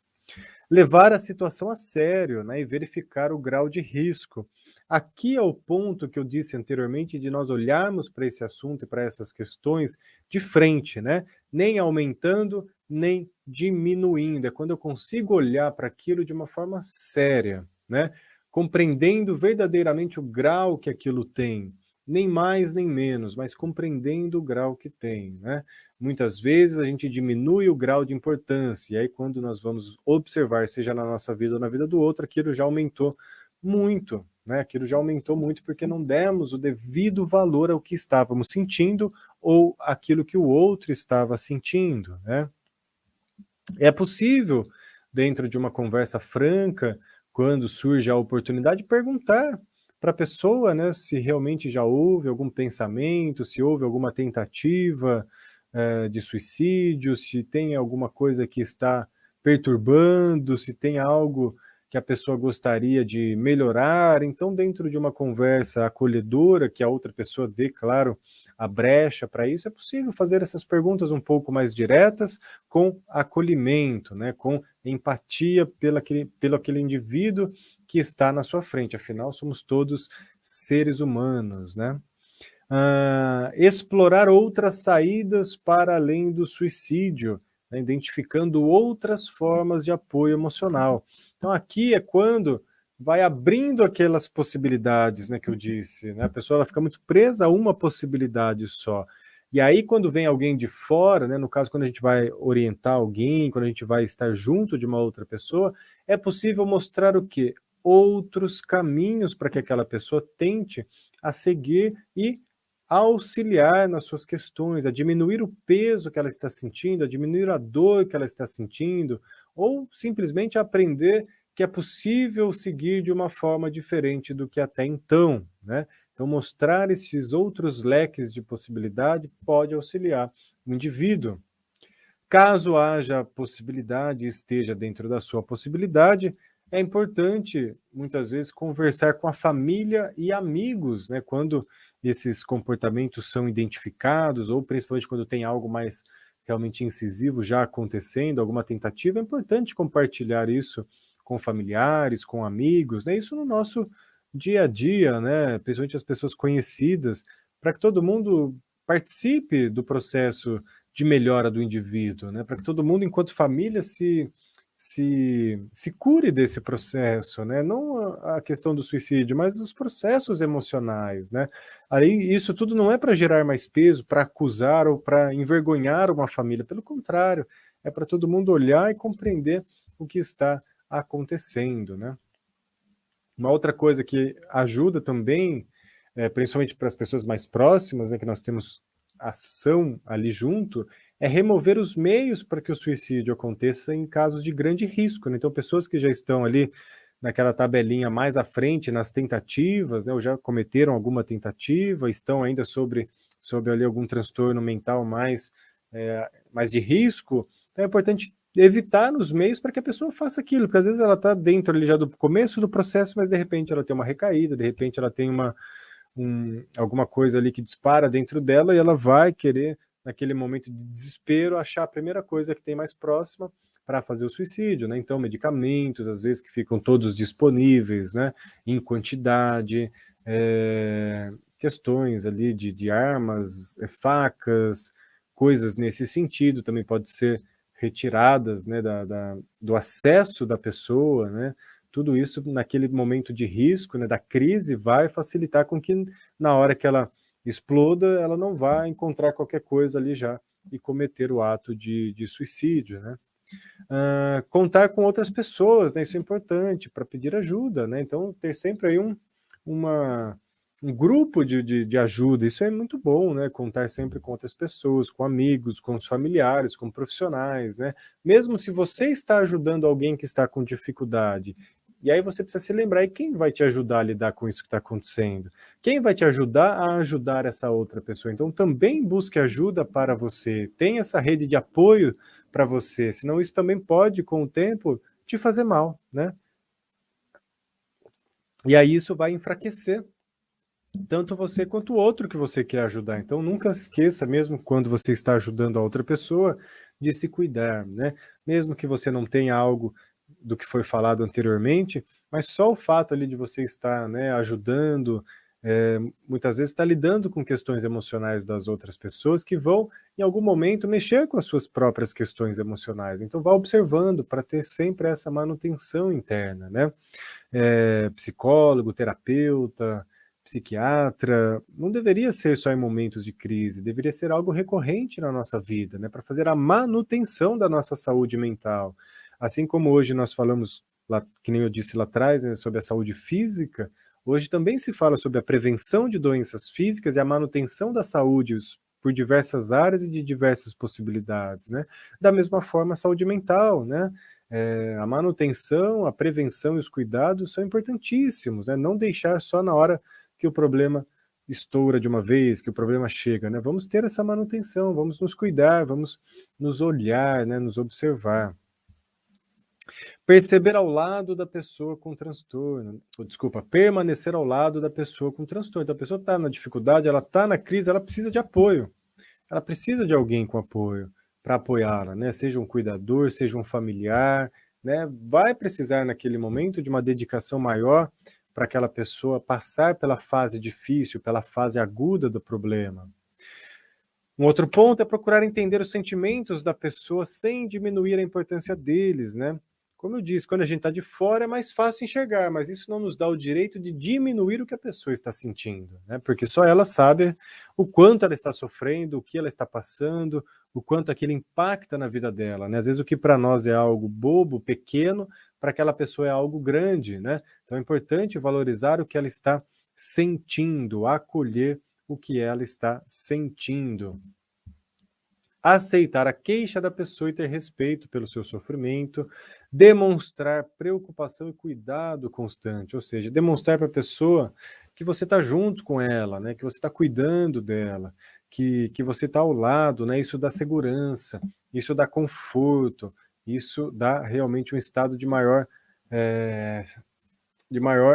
Levar a situação a sério, né, e verificar o grau de risco. Aqui é o ponto que eu disse anteriormente de nós olharmos para esse assunto e para essas questões de frente, né? Nem aumentando, nem diminuindo. É quando eu consigo olhar para aquilo de uma forma séria, né? Compreendendo verdadeiramente o grau que aquilo tem, nem mais nem menos, mas compreendendo o grau que tem, né? Muitas vezes a gente diminui o grau de importância, e aí quando nós vamos observar, seja na nossa vida ou na vida do outro, aquilo já aumentou muito, né? Aquilo já aumentou muito porque não demos o devido valor ao que estávamos sentindo ou aquilo que o outro estava sentindo, né? É possível, dentro de uma conversa franca, quando surge a oportunidade, perguntar para a pessoa, né, se realmente já houve algum pensamento, se houve alguma tentativa de suicídio, se tem alguma coisa que está perturbando, se tem algo que a pessoa gostaria de melhorar. Então, dentro de uma conversa acolhedora, que a outra pessoa dê, claro, a brecha para isso, é possível fazer essas perguntas um pouco mais diretas, com acolhimento, né, com empatia pelo aquele indivíduo que está na sua frente. Afinal, somos todos seres humanos, né? Explorar outras saídas para além do suicídio, né, identificando outras formas de apoio emocional. Então, aqui é quando vai abrindo aquelas possibilidades, né, que eu disse, né? A pessoa ela fica muito presa a uma possibilidade só. E aí, quando vem alguém de fora, né, no caso, quando a gente vai orientar alguém, quando a gente vai estar junto de uma outra pessoa, é possível mostrar o quê? Outros caminhos para que aquela pessoa tente a seguir e auxiliar nas suas questões, a diminuir o peso que ela está sentindo, a diminuir a dor que ela está sentindo, ou simplesmente aprender que é possível seguir de uma forma diferente do que até então, né? Então, mostrar esses outros leques de possibilidade pode auxiliar o indivíduo. Caso haja possibilidade, esteja dentro da sua possibilidade, é importante, muitas vezes, conversar com a família e amigos, né? Quando esses comportamentos são identificados, ou principalmente quando tem algo mais realmente incisivo já acontecendo, alguma tentativa, é importante compartilhar isso com familiares, com amigos, né? Isso no nosso dia a dia, né? Principalmente as pessoas conhecidas, para que todo mundo participe do processo de melhora do indivíduo, né? Para que todo mundo, enquanto família, se cure desse processo, né? Não a questão do suicídio, mas os processos emocionais, né? Aí isso tudo não é para gerar mais peso, para acusar ou para envergonhar uma família, pelo contrário, é para todo mundo olhar e compreender o que está acontecendo, né? Uma outra coisa que ajuda também, principalmente para as pessoas mais próximas, né, que nós temos ação ali junto, é remover os meios para que o suicídio aconteça em casos de grande risco, né? Então, pessoas que já estão ali naquela tabelinha mais à frente nas tentativas, né, ou já cometeram alguma tentativa, estão ainda sobre ali algum transtorno mental mais de risco, então é importante evitar os meios para que a pessoa faça aquilo, porque às vezes ela está dentro ali já do começo do processo, mas de repente ela tem uma recaída, de repente ela tem alguma coisa ali que dispara dentro dela e ela vai querer, naquele momento de desespero, achar a primeira coisa que tem mais próxima para fazer o suicídio, né? Então, medicamentos, às vezes, que ficam todos disponíveis, né? Em quantidade, questões ali de armas, facas, coisas nesse sentido, também pode ser retiradas, né, do acesso da pessoa, né? Tudo isso naquele momento de risco, né, da crise, vai facilitar com que na hora que ela exploda, ela não vá encontrar qualquer coisa ali já e cometer o ato de suicídio, né? Contar com outras pessoas, né? Isso é importante para pedir ajuda, né? Então, ter sempre aí uma, um grupo de ajuda, isso é muito bom, né? Contar sempre com outras pessoas, com amigos, com os familiares, com profissionais, né? Mesmo se você está ajudando alguém que está com dificuldade, e aí você precisa se lembrar, e quem vai te ajudar a lidar com isso que está acontecendo? quem vai te ajudar a ajudar essa outra pessoa? Então também busque ajuda para você, tenha essa rede de apoio para você, senão isso também pode, com o tempo, te fazer mal, né? E aí isso vai enfraquecer tanto você quanto o outro que você quer ajudar. Então nunca esqueça, mesmo quando você está ajudando a outra pessoa, de se cuidar, né? Mesmo que você não tenha algo do que foi falado anteriormente, mas só o fato ali de você estar, né, ajudando, muitas vezes está lidando com questões emocionais das outras pessoas que vão, em algum momento, mexer com as suas próprias questões emocionais. Então vá observando para ter sempre essa manutenção interna, né? Psicólogo, terapeuta, psiquiatra, não deveria ser só em momentos de crise, deveria ser algo recorrente na nossa vida, né, para fazer a manutenção da nossa saúde mental. Assim como hoje nós falamos, lá, que nem eu disse lá atrás, né, sobre a saúde física, hoje também se fala sobre a prevenção de doenças físicas e a manutenção da saúde por diversas áreas e de diversas possibilidades, né? Da mesma forma, a saúde mental, né? A manutenção, a prevenção e os cuidados são importantíssimos, né? Não deixar só na hora que o problema estoura de uma vez, que o problema chega, né? Vamos ter essa manutenção, vamos nos cuidar, vamos nos olhar, né? Nos observar. Perceber ao lado da pessoa com transtorno, ou, desculpa, permanecer ao lado da pessoa com transtorno. Então a pessoa está na dificuldade, ela está na crise, ela precisa de apoio. Ela precisa de alguém com apoio para apoiá-la, né? Seja um cuidador, seja um familiar, né? Vai precisar naquele momento de uma dedicação maior para aquela pessoa passar pela fase difícil, pela fase aguda do problema. Um outro ponto é procurar entender os sentimentos da pessoa sem diminuir a importância deles, né? Como eu disse, quando a gente está de fora é mais fácil enxergar, mas isso não nos dá o direito de diminuir o que a pessoa está sentindo, né? Porque só ela sabe o quanto ela está sofrendo, o que ela está passando, o quanto aquilo impacta na vida dela, né? Às vezes o que para nós é algo bobo, pequeno, para aquela pessoa é algo grande, né? Então é importante valorizar o que ela está sentindo, acolher o que ela está sentindo. Aceitar a queixa da pessoa e ter respeito pelo seu sofrimento, demonstrar preocupação e cuidado constante, ou seja, demonstrar para a pessoa que você está junto com ela, né, que você está cuidando dela, que você está ao lado, né, isso dá segurança, isso dá conforto, isso dá realmente um estado de maior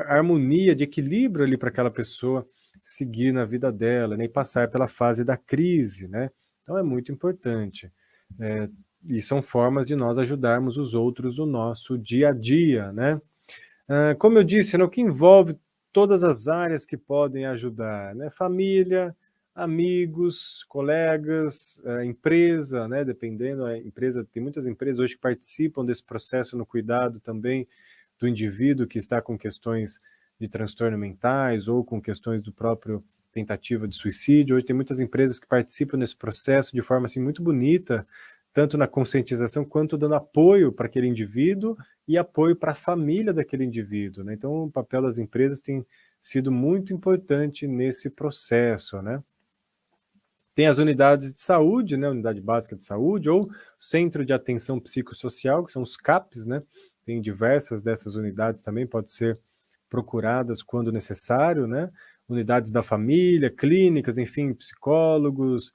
harmonia, de equilíbrio ali para aquela pessoa seguir na vida dela, né, e passar pela fase da crise, né? Então é muito importante. E são formas de nós ajudarmos os outros no nosso dia a dia, né? Como eu disse, né, o que envolve todas as áreas que podem ajudar, né? Família, amigos, colegas, empresa, né? Dependendo, a empresa, tem muitas empresas hoje que participam desse processo no cuidado também do indivíduo que está com questões de transtorno mentais ou com questões do próprio tentativa de suicídio. Hoje tem muitas empresas que participam nesse processo de forma assim muito bonita, tanto na conscientização quanto dando apoio para aquele indivíduo e apoio para a família daquele indivíduo, né? Então o papel das empresas tem sido muito importante nesse processo, né? Tem as unidades de saúde, né, unidade básica de saúde, ou centro de atenção psicossocial, que são os CAPs, né? Tem diversas dessas unidades também, pode ser procuradas quando necessário, né? Unidades da família, clínicas, enfim, psicólogos,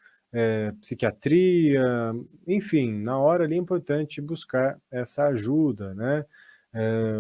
psiquiatria, enfim, na hora ali é importante buscar essa ajuda, né?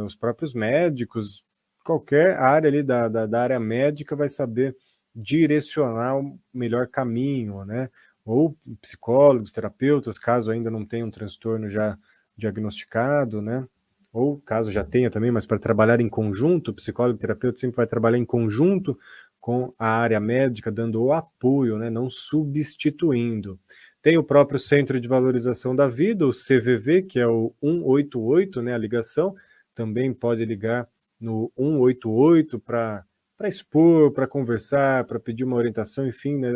Os próprios médicos, qualquer área ali da área médica vai saber direcionar o melhor caminho, né? Ou psicólogos, terapeutas, caso ainda não tenha um transtorno já diagnosticado, né? Ou caso já tenha também, mas para trabalhar em conjunto, o psicólogo e o terapeuta sempre vai trabalhar em conjunto com a área médica, dando o apoio, né? Não substituindo. Tem o próprio Centro de Valorização da Vida, o CVV, que é o 188, né? A ligação, também pode ligar no 188 para expor, para conversar, para pedir uma orientação, enfim, né,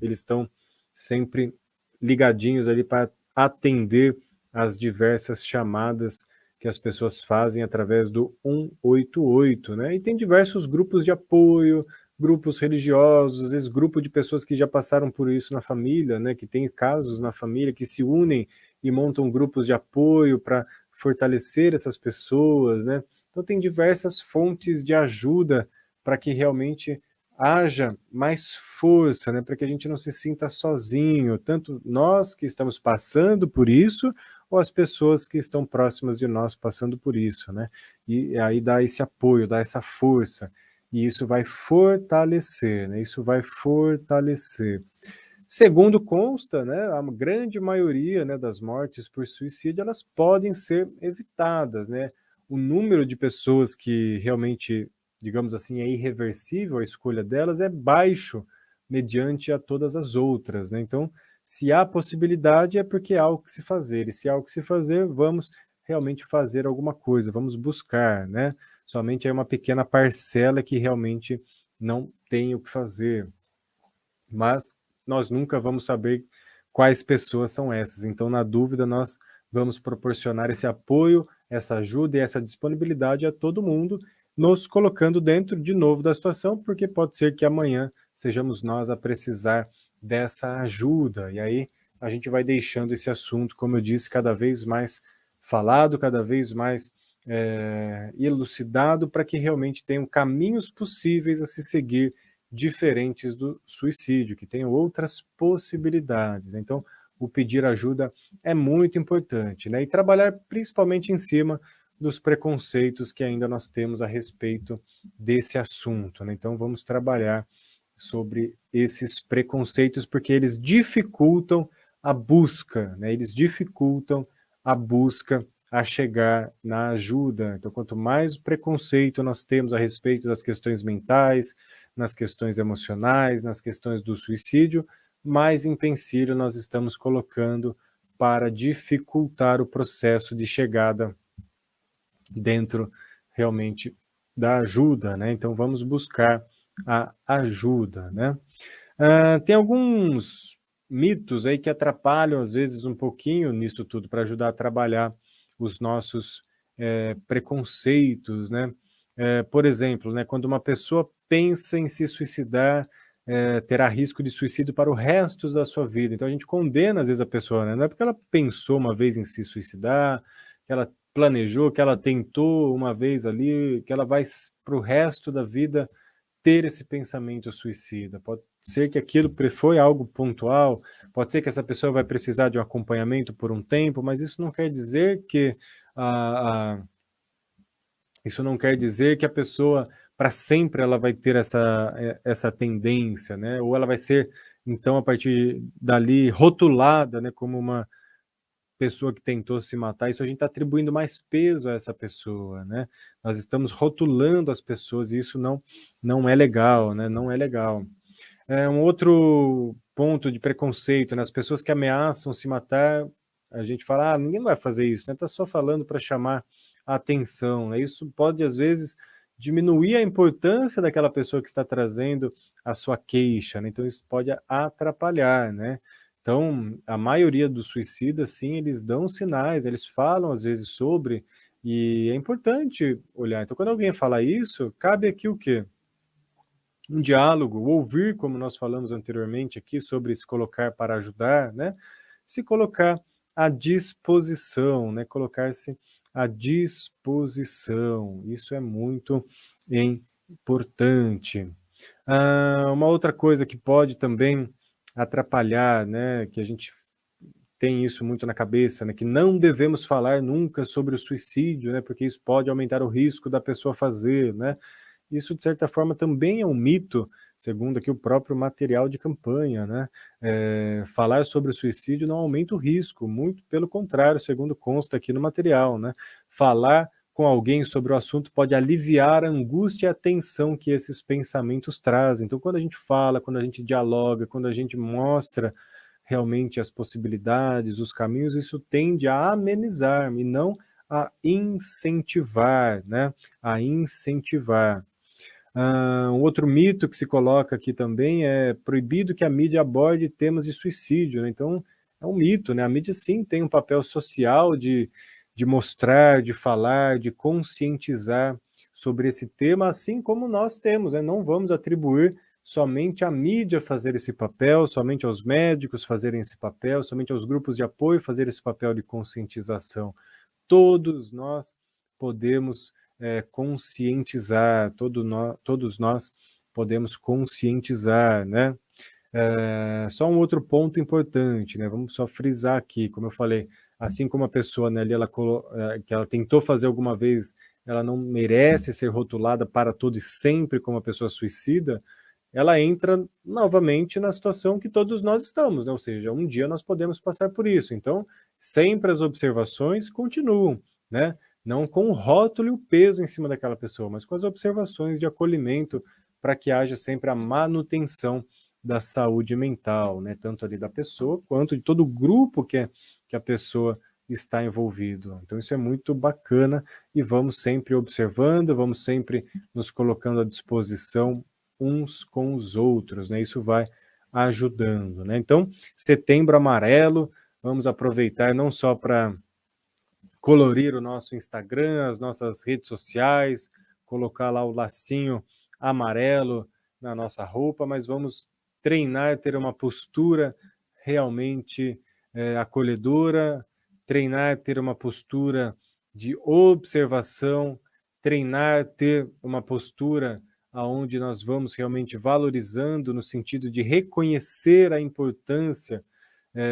eles estão sempre ligadinhos ali para atender as diversas chamadas que as pessoas fazem através do 188, né? E tem diversos grupos de apoio, grupos religiosos, às vezes grupo de pessoas que já passaram por isso na família, né? Que tem casos na família que se unem e montam grupos de apoio para fortalecer essas pessoas, né? Então tem diversas fontes de ajuda para que realmente haja mais força, né, para que a gente não se sinta sozinho, tanto nós que estamos passando por isso, ou as pessoas que estão próximas de nós passando por isso, né. E aí dá esse apoio, dá essa força, e isso vai fortalecer, né, isso vai fortalecer. Segundo consta, né, a grande maioria, né, das mortes por suicídio, elas podem ser evitadas, né. O número de pessoas que realmente, digamos assim, é irreversível a escolha delas é baixo mediante a todas as outras, né. Então, se há possibilidade é porque há algo que se fazer, e se há algo que se fazer, vamos realmente fazer alguma coisa, vamos buscar, né. Somente é uma pequena parcela que realmente não tem o que fazer. Mas nós nunca vamos saber quais pessoas são essas. Então, na dúvida, nós vamos proporcionar esse apoio, essa ajuda e essa disponibilidade a todo mundo, nos colocando dentro de novo da situação, porque pode ser que amanhã sejamos nós a precisar dessa ajuda. E aí a gente vai deixando esse assunto, como eu disse, cada vez mais falado, cada vez mais elucidado, para que realmente tenham caminhos possíveis a se seguir diferentes do suicídio, que tem outras possibilidades. Então, o pedir ajuda é muito importante, né? E trabalhar principalmente em cima dos preconceitos que ainda nós temos a respeito desse assunto, né? Então, vamos trabalhar sobre esses preconceitos, porque eles dificultam a busca, né? Eles dificultam a busca a chegar na ajuda. Então, quanto mais preconceito nós temos a respeito das questões mentais, nas questões emocionais, nas questões do suicídio, mais empecilho nós estamos colocando para dificultar o processo de chegada dentro realmente da ajuda, né? Então vamos buscar a ajuda, né? Tem alguns mitos aí que atrapalham às vezes um pouquinho nisso tudo para ajudar a trabalhar os nossos preconceitos, né? Por exemplo, né, quando uma pessoa pensa em se suicidar, terá risco de suicídio para o resto da sua vida. Então a gente condena às vezes a pessoa, né? Não é porque ela pensou uma vez em se suicidar, que ela planejou, que ela tentou uma vez ali, que ela vai para o resto da vida ter esse pensamento suicida. Pode ser que aquilo foi algo pontual, pode ser que essa pessoa vai precisar de um acompanhamento por um tempo, mas isso não quer dizer que isso não quer dizer que a pessoa para sempre ela vai ter essa tendência, né? Ou ela vai ser então a partir dali rotulada, né, como uma pessoa que tentou se matar. Isso a gente está atribuindo mais peso a essa pessoa, né? Nós estamos rotulando as pessoas e isso não é legal, né? Não é legal. Um outro ponto de preconceito, né? As pessoas que ameaçam se matar, a gente fala, ninguém vai fazer isso, né? Tá só falando para chamar a atenção, né? Isso pode às vezes diminuir a importância daquela pessoa que está trazendo a sua queixa, né? Então isso pode atrapalhar, né? Então, a maioria dos suicidas, sim, eles dão sinais, eles falam às vezes sobre, e é importante olhar. Então, quando alguém fala isso, cabe aqui o quê? Um diálogo, ouvir, como nós falamos anteriormente aqui, sobre se colocar para ajudar, né? Se colocar à disposição, né? Colocar-se à disposição. Isso é muito importante. Uma outra coisa que pode também atrapalhar, né? Que a gente tem isso muito na cabeça, né? Que não devemos falar nunca sobre o suicídio, né? Porque isso pode aumentar o risco da pessoa fazer, né? Isso, de certa forma, também é um mito, segundo aqui o próprio material de campanha, né? Falar sobre o suicídio não aumenta o risco, muito pelo contrário, segundo consta aqui no material, né? Falar com alguém sobre o assunto pode aliviar a angústia e a tensão que esses pensamentos trazem. Então, quando a gente fala, quando a gente dialoga, quando a gente mostra realmente as possibilidades, os caminhos, isso tende a amenizar e não a incentivar, né? A incentivar. Um outro mito que se coloca aqui também é proibido que a mídia aborde temas de suicídio, né? Então, é um mito, né? A mídia sim tem um papel social de mostrar, de falar, de conscientizar sobre esse tema, assim como nós temos, né? Não vamos atribuir somente à mídia fazer esse papel, somente aos médicos fazerem esse papel, somente aos grupos de apoio fazer esse papel de conscientização. Todos nós podemos conscientizar, todos nós podemos conscientizar, né? Só um outro ponto importante, né? Vamos só frisar aqui, como eu falei, assim como a pessoa, né, ali que ela tentou fazer alguma vez, ela não merece ser rotulada para todo e sempre como uma pessoa suicida, ela entra novamente na situação que todos nós estamos, né? Ou seja, um dia nós podemos passar por isso. Então, sempre as observações continuam, né? Não com o rótulo e o peso em cima daquela pessoa, mas com as observações de acolhimento para que haja sempre a manutenção da saúde mental, né? Tanto ali da pessoa quanto de todo o grupo que a pessoa está envolvido. Então isso é muito bacana e vamos sempre observando, vamos sempre nos colocando à disposição uns com os outros, né? Isso vai ajudando, né? Então, Setembro Amarelo, vamos aproveitar não só para colorir o nosso Instagram, as nossas redes sociais, colocar lá o lacinho amarelo na nossa roupa, mas vamos treinar, ter uma postura realmente acolhedora, treinar, ter uma postura de observação, treinar, ter uma postura aonde nós vamos realmente valorizando no sentido de reconhecer a importância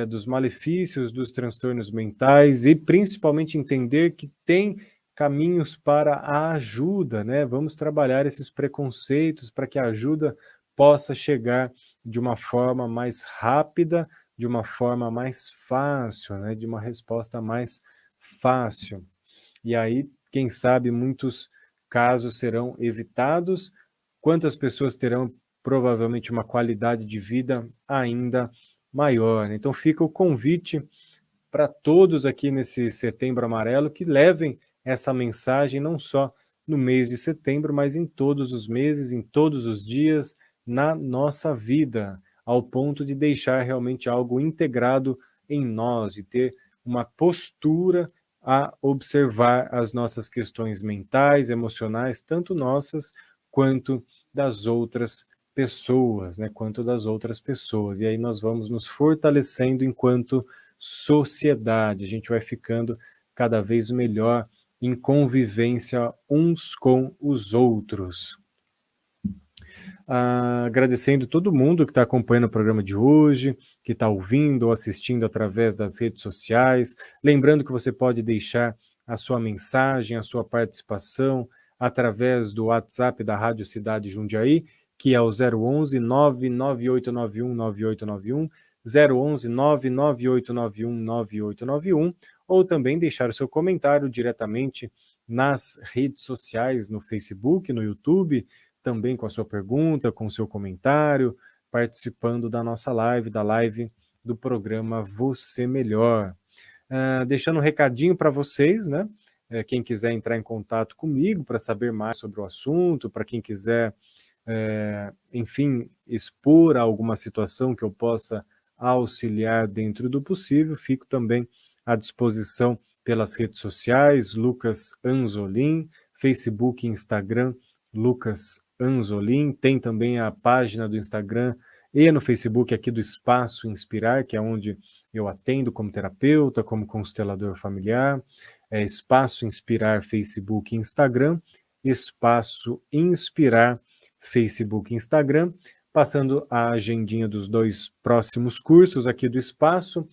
dos malefícios dos transtornos mentais e principalmente entender que tem caminhos para a ajuda, né? Vamos trabalhar esses preconceitos para que a ajuda possa chegar de uma forma mais rápida, de uma forma mais fácil, né? De uma resposta mais fácil. E aí, quem sabe, muitos casos serão evitados. Quantas pessoas terão provavelmente uma qualidade de vida ainda maior, né? Então fica o convite para todos aqui nesse Setembro Amarelo que levem essa mensagem não só no mês de setembro, mas em todos os meses, em todos os dias, na nossa vida, ao ponto de deixar realmente algo integrado em nós e ter uma postura a observar as nossas questões mentais, emocionais, tanto nossas quanto das outras pessoas, né, quanto das outras pessoas. E aí nós vamos nos fortalecendo enquanto sociedade, a gente vai ficando cada vez melhor em convivência uns com os outros. Agradecendo todo mundo que está acompanhando o programa de hoje, que está ouvindo ou assistindo através das redes sociais. Lembrando que você pode deixar a sua mensagem, a sua participação através do WhatsApp da Rádio Cidade Jundiaí, que é o 011 99891 9891, 011 99891 9891, ou também deixar o seu comentário diretamente nas redes sociais, no Facebook, no YouTube, também com a sua pergunta, com o seu comentário, participando da nossa live, da live do programa Você Melhor. Deixando um recadinho para vocês, né? Quem quiser entrar em contato comigo para saber mais sobre o assunto, para quem quiser, enfim, expor alguma situação que eu possa auxiliar dentro do possível, fico também à disposição pelas redes sociais, Lucas Anzolin, Facebook e Instagram, Lucas Anzolin, tem também a página do Instagram e no Facebook aqui do Espaço Inspirar, que é onde eu atendo como terapeuta, como constelador familiar, Espaço Inspirar Facebook e Instagram, Espaço Inspirar Facebook e Instagram, passando a agendinha dos 2 próximos cursos aqui do Espaço,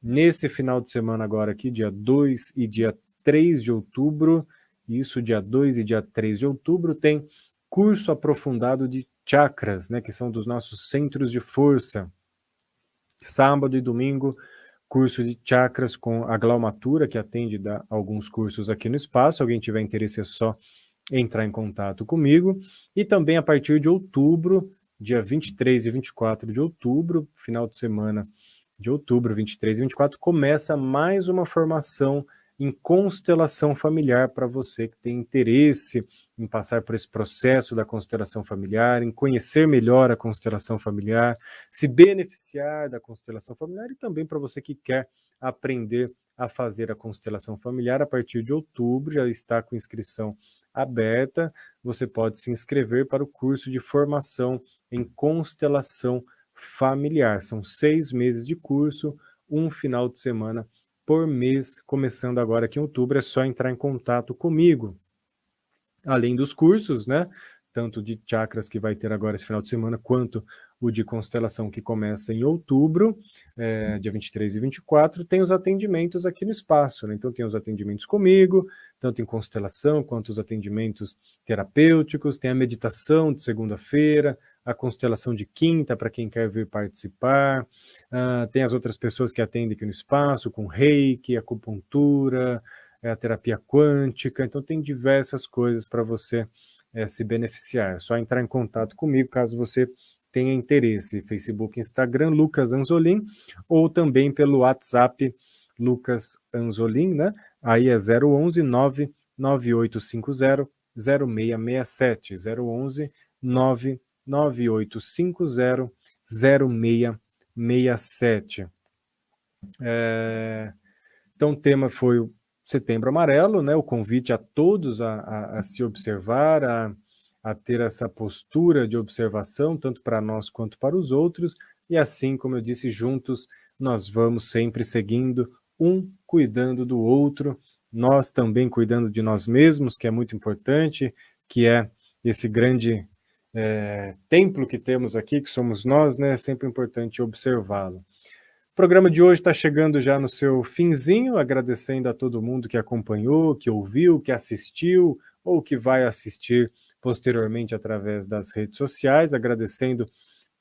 nesse final de semana agora aqui, dia 2 e dia 3 de outubro, isso, dia 2 e dia 3 de outubro, tem curso aprofundado de chakras, né, que são dos nossos centros de força. Sábado e domingo, curso de chakras com a Glaumatura, que atende alguns cursos aqui no Espaço. Se alguém tiver interesse, é só entrar em contato comigo. E também a partir de outubro, dia 23 e 24 de outubro, final de semana de outubro, 23 e 24, começa mais uma formação em constelação familiar para você que tem interesse em passar por esse processo da constelação familiar, em conhecer melhor a constelação familiar, se beneficiar da constelação familiar e também para você que quer aprender a fazer a constelação familiar. A partir de outubro já está com inscrição aberta, você pode se inscrever para o curso de formação em constelação familiar. São 6 meses de curso, um final de semana por mês, começando agora aqui em outubro. É só entrar em contato comigo. Além dos cursos, né, tanto de chakras que vai ter agora esse final de semana, quanto o de constelação que começa em outubro, dia 23 e 24, tem os atendimentos aqui no espaço, né? Então tem os atendimentos comigo, tanto em constelação quanto os atendimentos terapêuticos, tem a meditação de segunda-feira, a constelação de quinta para quem quer vir participar, tem as outras pessoas que atendem aqui no espaço, com reiki, acupuntura, a terapia quântica, então tem diversas coisas para você se beneficiar. É só entrar em contato comigo caso você tenha interesse. Facebook, Instagram, Lucas Anzolin, ou também pelo WhatsApp Lucas Anzolin, né? Aí é 011 99850 0667, 011 99850 0667. Então o tema foi o Setembro Amarelo, né? O convite a todos a se observar, a ter essa postura de observação, tanto para nós quanto para os outros, e assim, como eu disse, juntos nós vamos sempre seguindo, um cuidando do outro, nós também cuidando de nós mesmos, que é muito importante, que é esse grande templo que temos aqui, que somos nós, né? É sempre importante observá-lo. O programa de hoje está chegando já no seu finzinho, agradecendo a todo mundo que acompanhou, que ouviu, que assistiu ou que vai assistir posteriormente através das redes sociais, agradecendo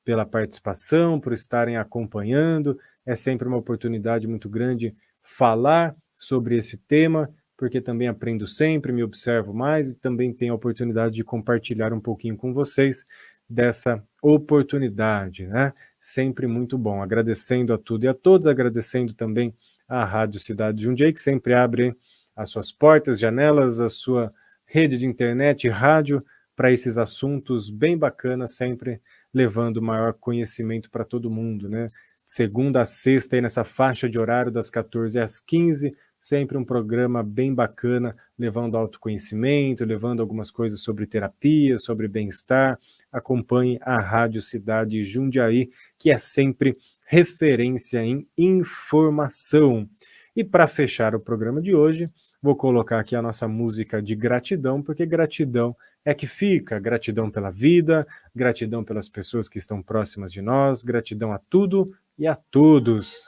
pela participação, por estarem acompanhando. É sempre uma oportunidade muito grande falar sobre esse tema, porque também aprendo sempre, me observo mais e também tenho a oportunidade de compartilhar um pouquinho com vocês dessa oportunidade, né? Sempre muito bom. Agradecendo a tudo e a todos, agradecendo também à Rádio Cidade de Jundiaí, que sempre abre as suas portas, janelas, a sua rede de internet e rádio para esses assuntos bem bacanas, sempre levando maior conhecimento para todo mundo, né? Segunda a sexta, aí nessa faixa de horário das 14 às 15, sempre um programa bem bacana, levando autoconhecimento, levando algumas coisas sobre terapia, sobre bem-estar. Acompanhe a Rádio Cidade Jundiaí, que é sempre referência em informação. E para fechar o programa de hoje, vou colocar aqui a nossa música de gratidão, porque gratidão é que fica, gratidão pela vida, gratidão pelas pessoas que estão próximas de nós, gratidão a tudo e a todos.